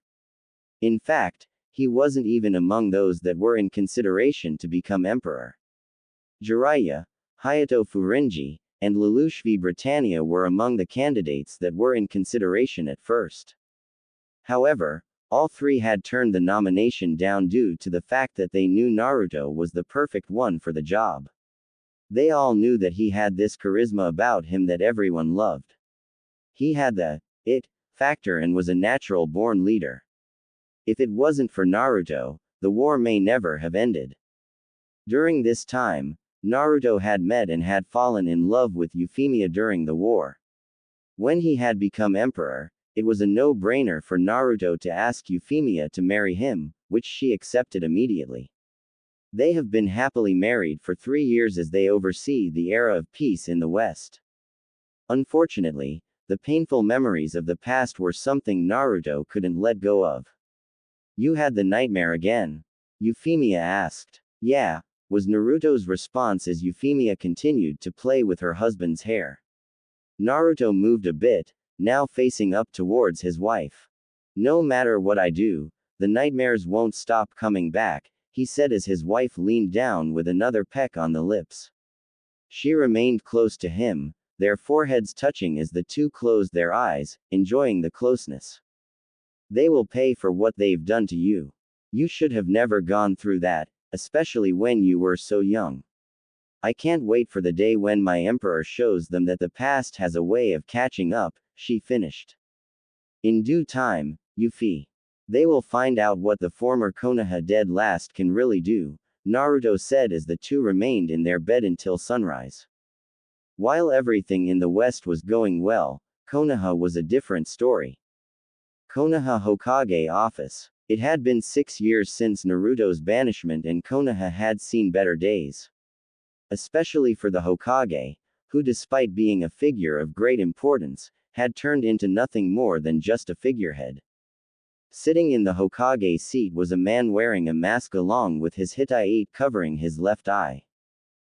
Speaker 1: In fact, he wasn't even among those that were in consideration to become emperor. Jiraiya, Hayato Furinji, and Lelouch V. Britannia were among the candidates that were in consideration at first. However, all three had turned the nomination down due to the fact that they knew Naruto was the perfect one for the job. They all knew that he had this charisma about him that everyone loved. He had the it factor and was a natural-born leader. If it wasn't for Naruto, the war may never have ended. During this time, Naruto had met and had fallen in love with Euphemia during the war. When he had become emperor, it was a no-brainer for Naruto to ask Euphemia to marry him, which she accepted immediately. They have been happily married for 3 years as they oversee the era of peace in the West. Unfortunately, the painful memories of the past were something Naruto couldn't let go of. You had the nightmare again? Euphemia asked. Yeah, was Naruto's response as Euphemia continued to play with her husband's hair. Naruto moved a bit, now facing up towards his wife. No matter what I do, the nightmares won't stop coming back, he said as his wife leaned down with another peck on the lips. She remained close to him, their foreheads touching as the two closed their eyes, enjoying the closeness. They will pay for what they've done to you. You should have never gone through that, especially when you were so young. I can't wait for the day when my emperor shows them that the past has a way of catching up, she finished. In due time, Yuffie. They will find out what the former Konoha dead last can really do, Naruto said as the two remained in their bed until sunrise. While everything in the West was going well, Konoha was a different story. Konoha Hokage Office. It had been 6 years since Naruto's banishment and Konoha had seen better days. Especially for the Hokage, who despite being a figure of great importance, had turned into nothing more than just a figurehead. Sitting in the Hokage seat was a man wearing a mask along with his Hittite covering his left eye.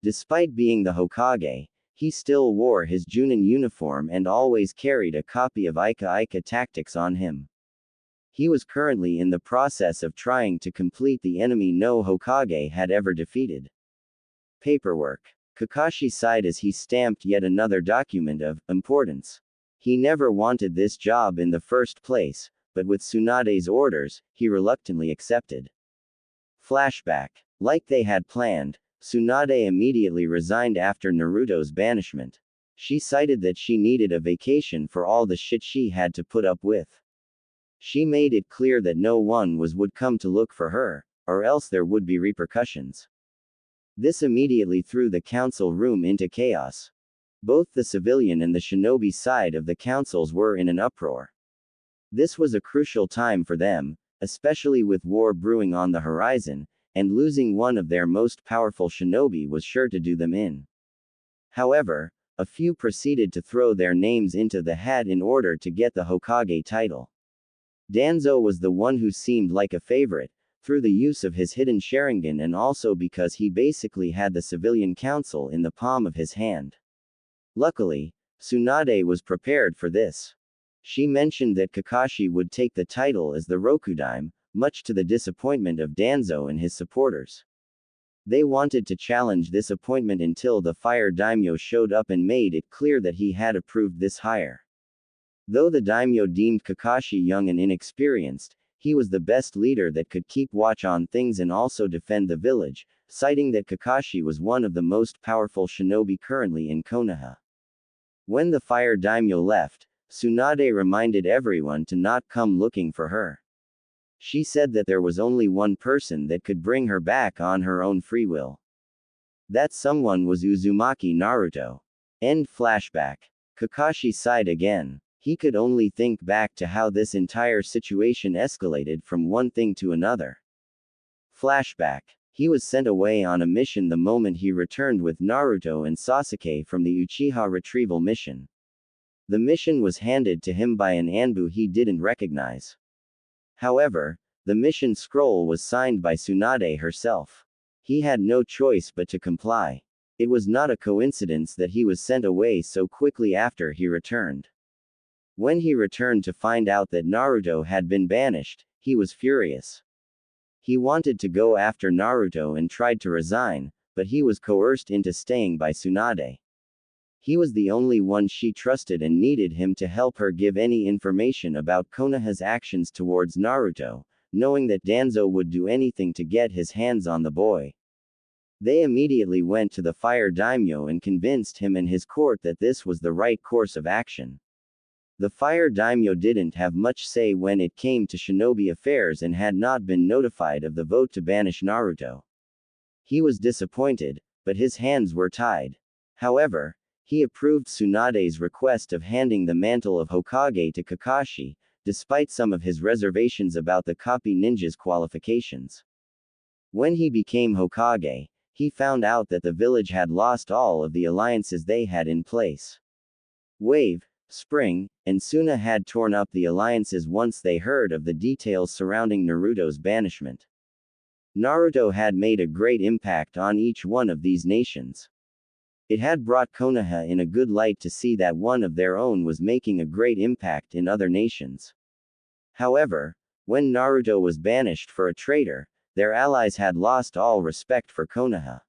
Speaker 1: Despite being the Hokage, he still wore his Junin uniform and always carried a copy of Ika Tactics on him. He was currently in the process of trying to complete the enemy no Hokage had ever defeated. Paperwork. Kakashi sighed as he stamped yet another document of importance. He never wanted this job in the first place, but with Tsunade's orders, he reluctantly accepted. Flashback. Like they had planned, Tsunade immediately resigned after Naruto's banishment. She cited that she needed a vacation for all the shit she had to put up with. She made it clear that no one would come to look for her, or else there would be repercussions. This immediately threw the council room into chaos. Both the civilian and the shinobi side of the councils were in an uproar. This was a crucial time for them, especially with war brewing on the horizon, and losing one of their most powerful shinobi was sure to do them in. However, a few proceeded to throw their names into the hat in order to get the Hokage title. Danzo was the one who seemed like a favorite, through the use of his hidden Sharingan and also because he basically had the civilian council in the palm of his hand. Luckily, Tsunade was prepared for this. She mentioned that Kakashi would take the title as the Rokudaime, much to the disappointment of Danzo and his supporters. They wanted to challenge this appointment until the Fire Daimyo showed up and made it clear that he had approved this hire. Though the daimyo deemed Kakashi young and inexperienced, he was the best leader that could keep watch on things and also defend the village, citing that Kakashi was one of the most powerful shinobi currently in Konoha. When the Fire Daimyo left, Tsunade reminded everyone to not come looking for her. She said that there was only one person that could bring her back on her own free will. That someone was Uzumaki Naruto. End flashback. Kakashi sighed again. He could only think back to how this entire situation escalated from one thing to another. Flashback. He was sent away on a mission the moment he returned with Naruto and Sasuke from the Uchiha retrieval mission. The mission was handed to him by an Anbu he didn't recognize. However, the mission scroll was signed by Tsunade herself. He had no choice but to comply. It was not a coincidence that he was sent away so quickly after he returned. When he returned to find out that Naruto had been banished, he was furious. He wanted to go after Naruto and tried to resign, but he was coerced into staying by Tsunade. He was the only one she trusted and needed him to help her give any information about Konoha's actions towards Naruto, knowing that Danzo would do anything to get his hands on the boy. They immediately went to the Fire Daimyo and convinced him and his court that this was the right course of action. The Fire Daimyo didn't have much say when it came to shinobi affairs and had not been notified of the vote to banish Naruto. He was disappointed, but his hands were tied. However, he approved Tsunade's request of handing the mantle of Hokage to Kakashi, despite some of his reservations about the copy ninja's qualifications. When he became Hokage, he found out that the village had lost all of the alliances they had in place. Wave, Spring, and Suna had torn up the alliances once they heard of the details surrounding Naruto's banishment. Naruto had made a great impact on each one of these nations. It had brought Konoha in a good light to see that one of their own was making a great impact in other nations. However, when Naruto was banished for a traitor, their allies had lost all respect for Konoha.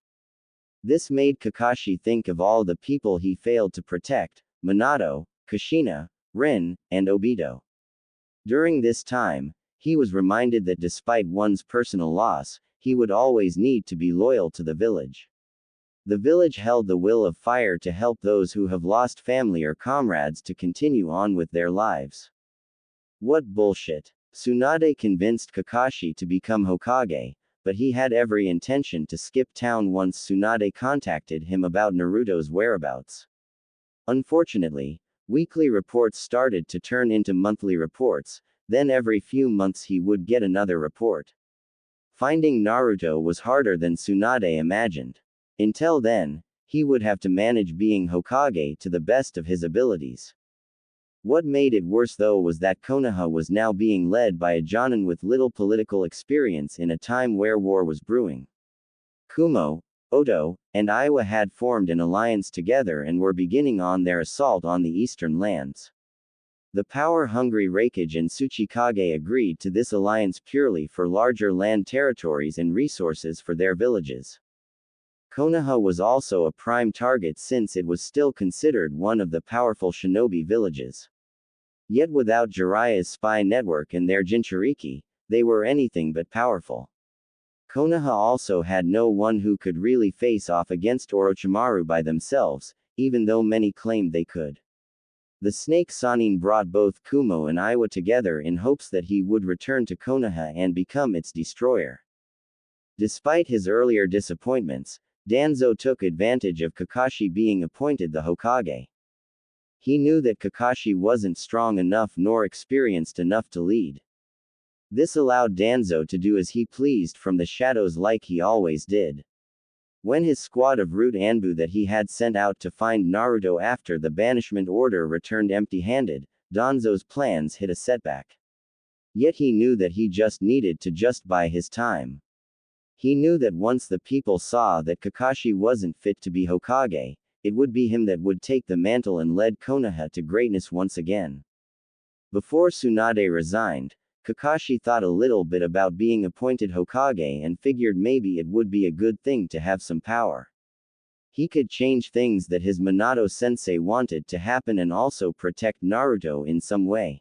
Speaker 1: This made Kakashi think of all the people he failed to protect: Minato, Kushina, Rin, and Obito. During this time, he was reminded that despite one's personal loss, he would always need to be loyal to the village. The village held the will of fire to help those who have lost family or comrades to continue on with their lives. What bullshit. Tsunade convinced Kakashi to become Hokage, but he had every intention to skip town once Tsunade contacted him about Naruto's whereabouts. Unfortunately, weekly reports started to turn into monthly reports, then every few months he would get another report. Finding Naruto was harder than Tsunade imagined. Until then, he would have to manage being Hokage to the best of his abilities. What made it worse though was that Konoha was now being led by a Jonin with little political experience in a time where war was brewing. Kumo, Oto, and Iwa had formed an alliance together and were beginning on their assault on the eastern lands. The power-hungry Raikage and Tsuchikage agreed to this alliance purely for larger land territories and resources for their villages. Konoha was also a prime target since it was still considered one of the powerful shinobi villages. Yet without Jiraiya's spy network and their Jinchuriki, they were anything but powerful. Konoha also had no one who could really face off against Orochimaru by themselves, even though many claimed they could. The Snake Sanin brought both Kumo and Iwa together in hopes that he would return to Konoha and become its destroyer. Despite his earlier disappointments, Danzo took advantage of Kakashi being appointed the Hokage. He knew that Kakashi wasn't strong enough nor experienced enough to lead. This allowed Danzo to do as he pleased from the shadows like he always did. When his squad of Root Anbu that he had sent out to find Naruto after the banishment order returned empty-handed, Danzo's plans hit a setback. Yet he knew that he just needed to buy his time. He knew that once the people saw that Kakashi wasn't fit to be Hokage, it would be him that would take the mantle and lead Konoha to greatness once again. Before Tsunade resigned, Kakashi thought a little bit about being appointed Hokage and figured maybe it would be a good thing to have some power. He could change things that his Minato-sensei wanted to happen and also protect Naruto in some way.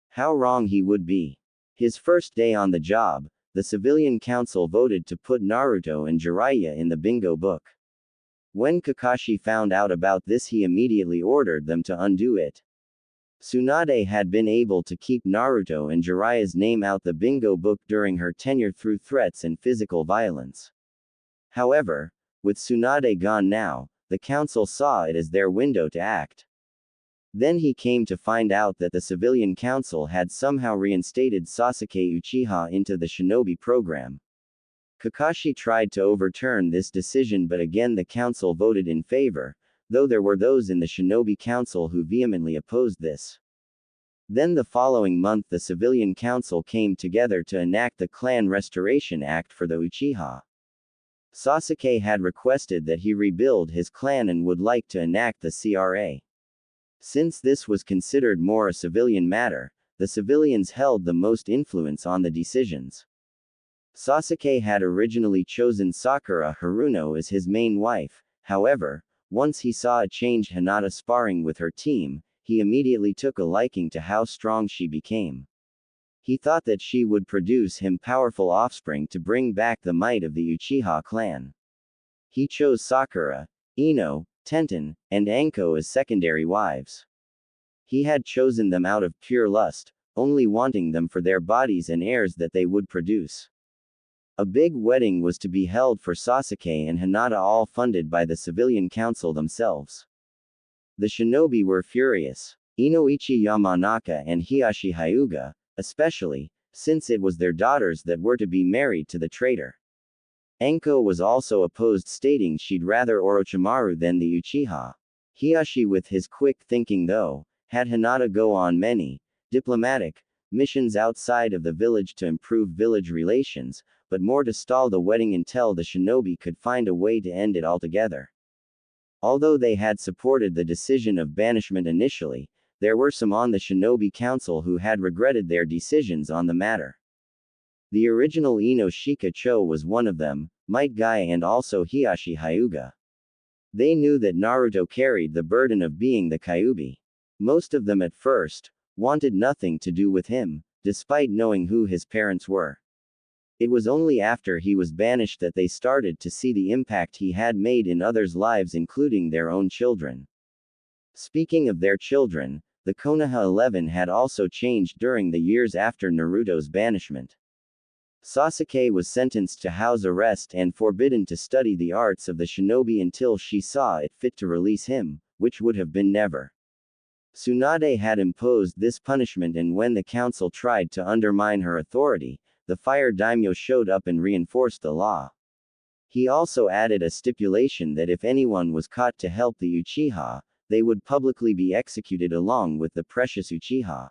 Speaker 1: How wrong he would be. His first day on the job, the civilian council voted to put Naruto and Jiraiya in the bingo book. When Kakashi found out about this, he immediately ordered them to undo it. Tsunade had been able to keep Naruto and Jiraiya's name out the bingo book during her tenure through threats and physical violence. However, with Tsunade gone now, the council saw it as their window to act. Then he came to find out that the civilian council had somehow reinstated Sasuke Uchiha into the shinobi program. Kakashi tried to overturn this decision, but again the council voted in favor, though there were those in the shinobi council who vehemently opposed this. Then the following month the civilian council came together to enact the Clan Restoration Act for the Uchiha. Sasuke had requested that he rebuild his clan and would like to enact the CRA. Since this was considered more a civilian matter, the civilians held the most influence on the decisions. Sasuke had originally chosen Sakura Haruno as his main wife. However, once he saw a changed Hinata sparring with her team, he immediately took a liking to how strong she became. He thought that she would produce him powerful offspring to bring back the might of the Uchiha clan. He chose Sakura, Ino, Tenten, and Anko as secondary wives. He had chosen them out of pure lust, only wanting them for their bodies and heirs that they would produce. A big wedding was to be held for Sasuke and Hinata, all funded by the civilian council themselves. The shinobi were furious. Inoichi Yamanaka and Hiashi Hyuga, especially, since it was their daughters that were to be married to the traitor. Anko was also opposed, stating she'd rather Orochimaru than the Uchiha. Hiashi, with his quick thinking though, had Hinata go on many diplomatic missions outside of the village to improve village relations, but more to stall the wedding until the shinobi could find a way to end it altogether. Although they had supported the decision of banishment initially, there were some on the shinobi council who had regretted their decisions on the matter. The original Ino Shikacho was one of them, Might Guy, and also Hiashi Hyuga. They knew that Naruto carried the burden of being the Kyuubi. Most of them at first wanted nothing to do with him, despite knowing who his parents were. It was only after he was banished that they started to see the impact he had made in others' lives, including their own children. Speaking of their children, the Konoha 11 had also changed during the years after Naruto's banishment. Sasuke was sentenced to house arrest and forbidden to study the arts of the shinobi until she saw it fit to release him, which would have been never. Tsunade had imposed this punishment, and when the council tried to undermine her authority, the fire daimyo showed up and reinforced the law. He also added a stipulation that if anyone was caught to help the Uchiha, they would publicly be executed along with the precious Uchiha.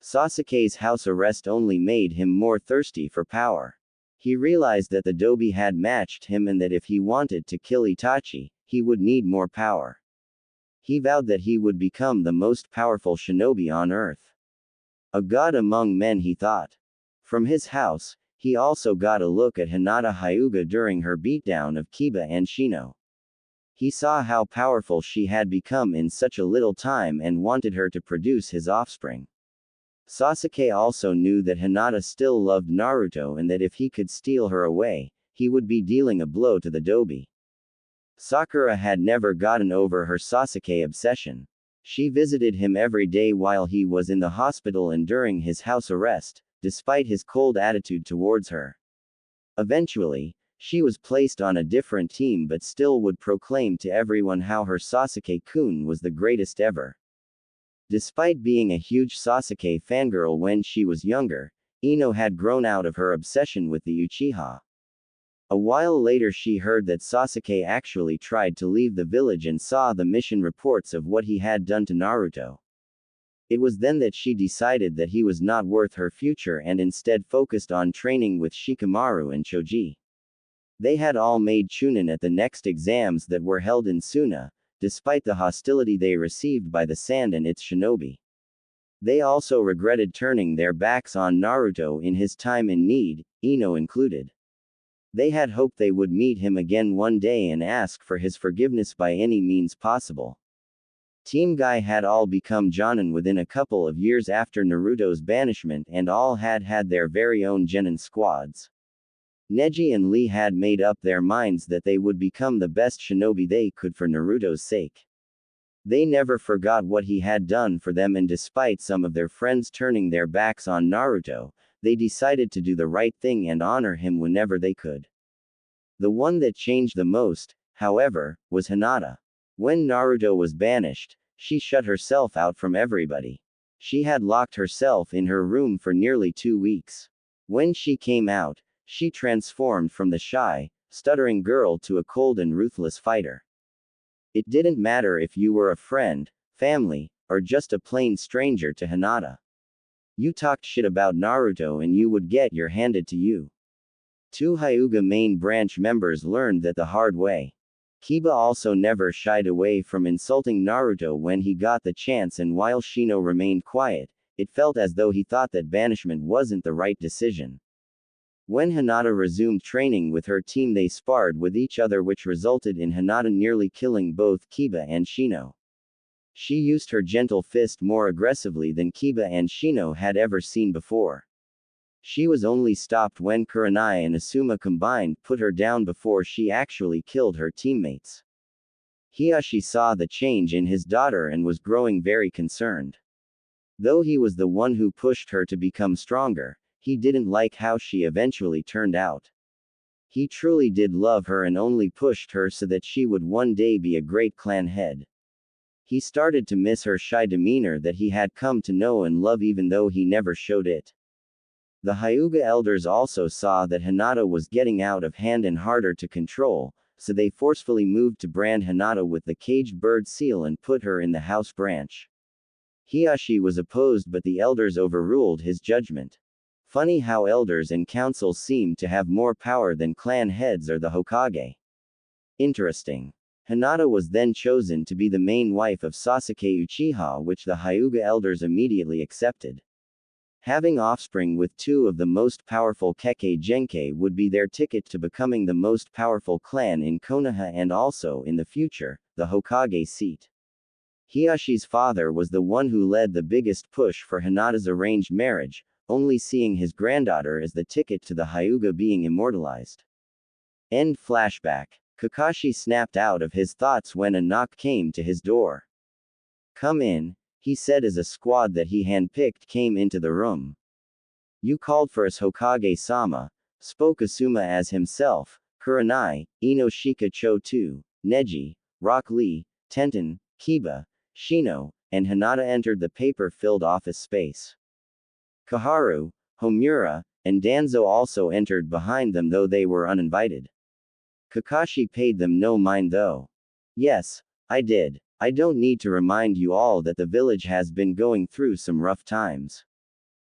Speaker 1: Sasuke's house arrest only made him more thirsty for power. He realized that the Dobi had matched him and that if he wanted to kill Itachi, he would need more power. He vowed that he would become the most powerful shinobi on earth. A god among men, he thought. From his house, he also got a look at Hinata Hyuga during her beatdown of Kiba and Shino. He saw how powerful she had become in such a little time and wanted her to produce his offspring. Sasuke also knew that Hinata still loved Naruto and that if he could steal her away, he would be dealing a blow to the Dobi. Sakura had never gotten over her Sasuke obsession. She visited him every day while he was in the hospital and during his house arrest, despite his cold attitude towards her. Eventually, she was placed on a different team but still would proclaim to everyone how her Sasuke-kun was the greatest ever. Despite being a huge Sasuke fangirl when she was younger, Ino had grown out of her obsession with the Uchiha. A while later she heard that Sasuke actually tried to leave the village and saw the mission reports of what he had done to Naruto. It was then that she decided that he was not worth her future and instead focused on training with Shikamaru and Choji. They had all made Chunin at the next exams that were held in Suna, despite the hostility they received by the Sand and its shinobi. They also regretted turning their backs on Naruto in his time in need, Ino included. They had hoped they would meet him again one day and ask for his forgiveness by any means possible. Team Guy had all become Jonin within a couple of years after Naruto's banishment, and all had had their very own genin squads. Neji and Lee had made up their minds that they would become the best shinobi they could for Naruto's sake. They never forgot what he had done for them, and despite some of their friends turning their backs on Naruto, they decided to do the right thing and honor him whenever they could. The one that changed the most, however, was Hinata. When Naruto was banished, she shut herself out from everybody. She had locked herself in her room for nearly 2 weeks. When she came out, she transformed from the shy, stuttering girl to a cold and ruthless fighter. It didn't matter if you were a friend, family, or just a plain stranger to Hinata. You talked shit about Naruto and you would get your handed to you. 2 Hyuga main branch members learned that the hard way. Kiba also never shied away from insulting Naruto when he got the chance, and while Shino remained quiet, it felt as though he thought that banishment wasn't the right decision. When Hinata resumed training with her team, they sparred with each other, which resulted in Hinata nearly killing both Kiba and Shino. She used her gentle fist more aggressively than Kiba and Shino had ever seen before. She was only stopped when Kurenai and Asuma combined put her down before she actually killed her teammates. Hiashi saw the change in his daughter and was growing very concerned. Though he was the one who pushed her to become stronger, he didn't like how she eventually turned out. He truly did love her and only pushed her so that she would one day be a great clan head. He started to miss her shy demeanor that he had come to know and love, even though he never showed it. The Hyuga elders also saw that Hinata was getting out of hand and harder to control, so they forcefully moved to brand Hinata with the caged bird seal and put her in the house branch. Hiyashi was opposed, but the elders overruled his judgment. Funny how elders and councils seem to have more power than clan heads or the Hokage. Interesting. Hinata was then chosen to be the main wife of Sasuke Uchiha, which the Hyuga elders immediately accepted. Having offspring with two of the most powerful Kekkei Genkai would be their ticket to becoming the most powerful clan in Konoha and also, in the future, the Hokage seat. Hiyashi's father was the one who led the biggest push for Hinata's arranged marriage, only seeing his granddaughter as the ticket to the Hyuga being immortalized. End flashback. Kakashi snapped out of his thoughts when a knock came to his door. "Come in," he said as a squad that he handpicked came into the room. "You called for us, Hokage-sama," spoke Asuma as himself. Kurenai, Inoshika Cho-2, Neji, Rock Lee, Tenten, Kiba, Shino, and Hinata entered the paper-filled office space. Kaharu, Homura, and Danzo also entered behind them, though they were uninvited. Kakashi paid them no mind though. "Yes, I did. I don't need to remind you all that the village has been going through some rough times.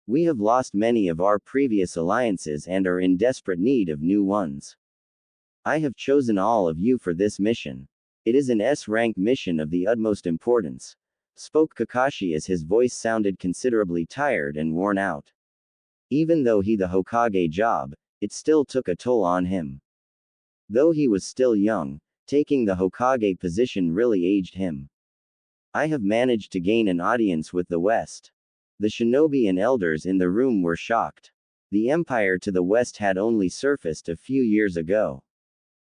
Speaker 1: We have lost many of our previous alliances and are in desperate need of new ones. I have chosen all of you for this mission. It is an S-rank mission of the utmost importance," spoke Kakashi as his voice sounded considerably tired and worn out. Even though he the Hokage job, it still took a toll on him. Though he was still young, taking the Hokage position really aged him. "I have managed to gain an audience with the West." The shinobi and elders in the room were shocked. The empire to the west had only surfaced a few years ago.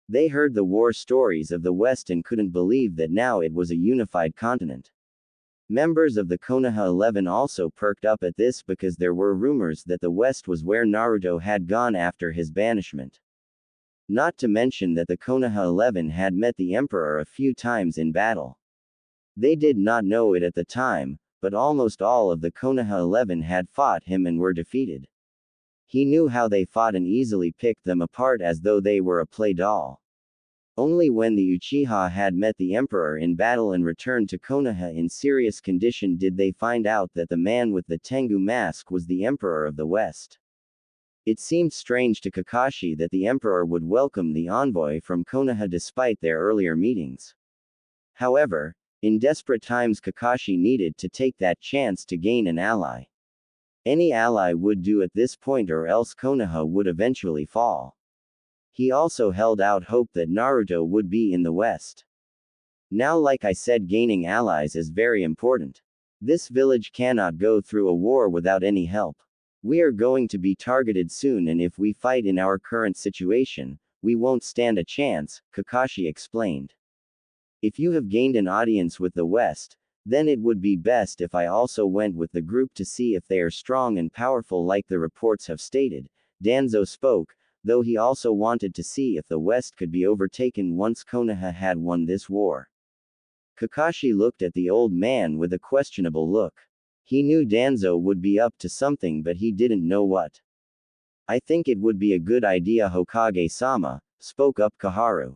Speaker 1: They heard the war stories of the West and couldn't believe that now it was a unified continent. Members of the Konoha 11 also perked up at this because there were rumors that the West was where Naruto had gone after his banishment. Not to mention that the Konoha 11 had met the Emperor a few times in battle. They did not know it at the time, but almost all of the Konoha 11 had fought him and were defeated. He knew how they fought and easily picked them apart as though they were a play doll. Only when the Uchiha had met the Emperor in battle and returned to Konoha in serious condition did they find out that the man with the Tengu mask was the Emperor of the West. It seemed strange to Kakashi that the Emperor would welcome the envoy from Konoha despite their earlier meetings. However, in desperate times Kakashi needed to take that chance to gain an ally. Any ally would do at this point, or else Konoha would eventually fall. He also held out hope that Naruto would be in the West. Now, like I said, gaining allies is very important. This village cannot go through a war without any help. We are going to be targeted soon, and if we fight in our current situation, we won't stand a chance, Kakashi explained. If you have gained an audience with the West, then it would be best if I also went with the group to see if they are strong and powerful like the reports have stated, Danzo spoke, though he also wanted to see if the West could be overtaken once Konoha had won this war. Kakashi looked at the old man with a questionable look. He knew Danzo would be up to something, but he didn't know what. "I think it would be a good idea, Hokage-sama," spoke up Kaharu.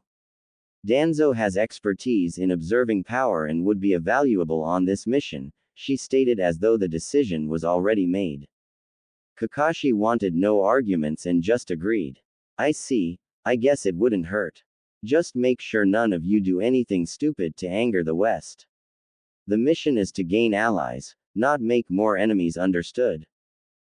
Speaker 1: "Danzo has expertise in observing power and would be valuable on this mission," she stated as though the decision was already made. Kakashi wanted no arguments and just agreed. "I see, I guess it wouldn't hurt. Just make sure none of you do anything stupid to anger the West. The mission is to gain allies, not make more enemies, understood?"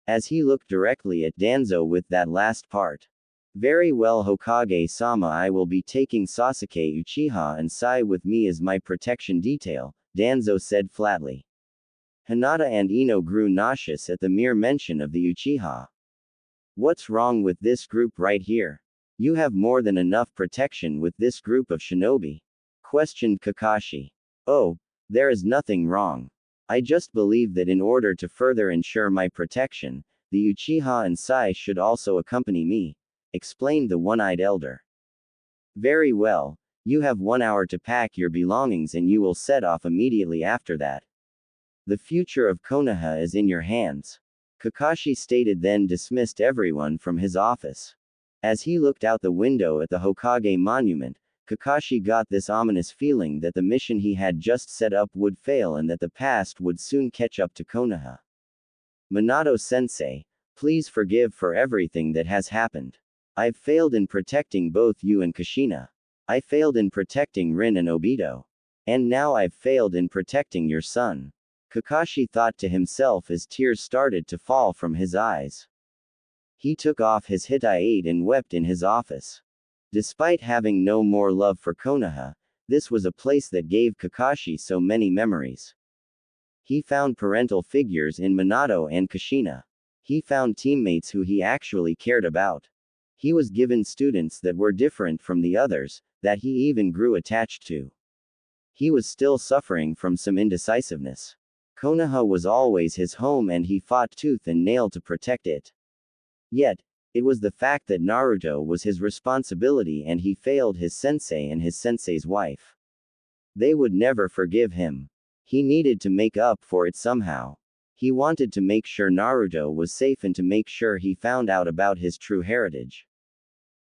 Speaker 1: As he looked directly at Danzo with that last part. "Very well, Hokage-sama, I will be taking Sasuke Uchiha and Sai with me as my protection detail," Danzo said flatly. Hinata and Ino grew nauseous at the mere mention of the Uchiha. "What's wrong with this group right here? You have more than enough protection with this group of shinobi," questioned Kakashi. "Oh, there is nothing wrong. I just believe that in order to further ensure my protection, the Uchiha and Sai should also accompany me," explained the one-eyed elder. "Very well, you have 1 hour to pack your belongings and you will set off immediately after that. The future of Konoha is in your hands. Kakashi stated, then dismissed everyone from his office. As he looked out the window at the Hokage monument, Kakashi got this ominous feeling that the mission he had just set up would fail and that the past would soon catch up to Konoha. Minato-sensei, please forgive for everything that has happened. I've failed in protecting both you and Kushina. I failed in protecting Rin and Obito. And now I've failed in protecting your son. Kakashi thought to himself as tears started to fall from his eyes. He took off his Hitai and wept in his office. Despite having no more love for Konoha, this was a place that gave Kakashi so many memories. He found parental figures in Minato and Kushina. He found teammates who he actually cared about. He was given students that were different from the others, that he even grew attached to. He was still suffering from some indecisiveness. Konoha was always his home and he fought tooth and nail to protect it. Yet, it was the fact that Naruto was his responsibility and he failed his sensei and his sensei's wife. They would never forgive him. He needed to make up for it somehow. He wanted to make sure Naruto was safe and to make sure he found out about his true heritage.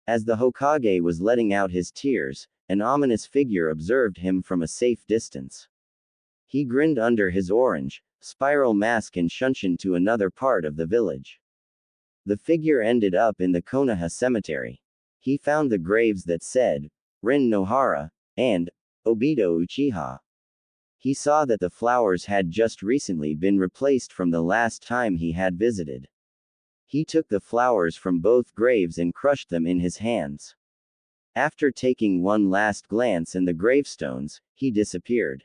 Speaker 1: As the Hokage was letting out his tears, an ominous figure observed him from a safe distance. He grinned under his orange, spiral mask and shunshin to another part of the village. The figure ended up in the Konoha cemetery. He found the graves that said, Rin Nohara, and, Obito Uchiha. He saw that the flowers had just recently been replaced from the last time he had visited. He took the flowers from both graves and crushed them in his hands. After taking one last glance at the gravestones, he disappeared.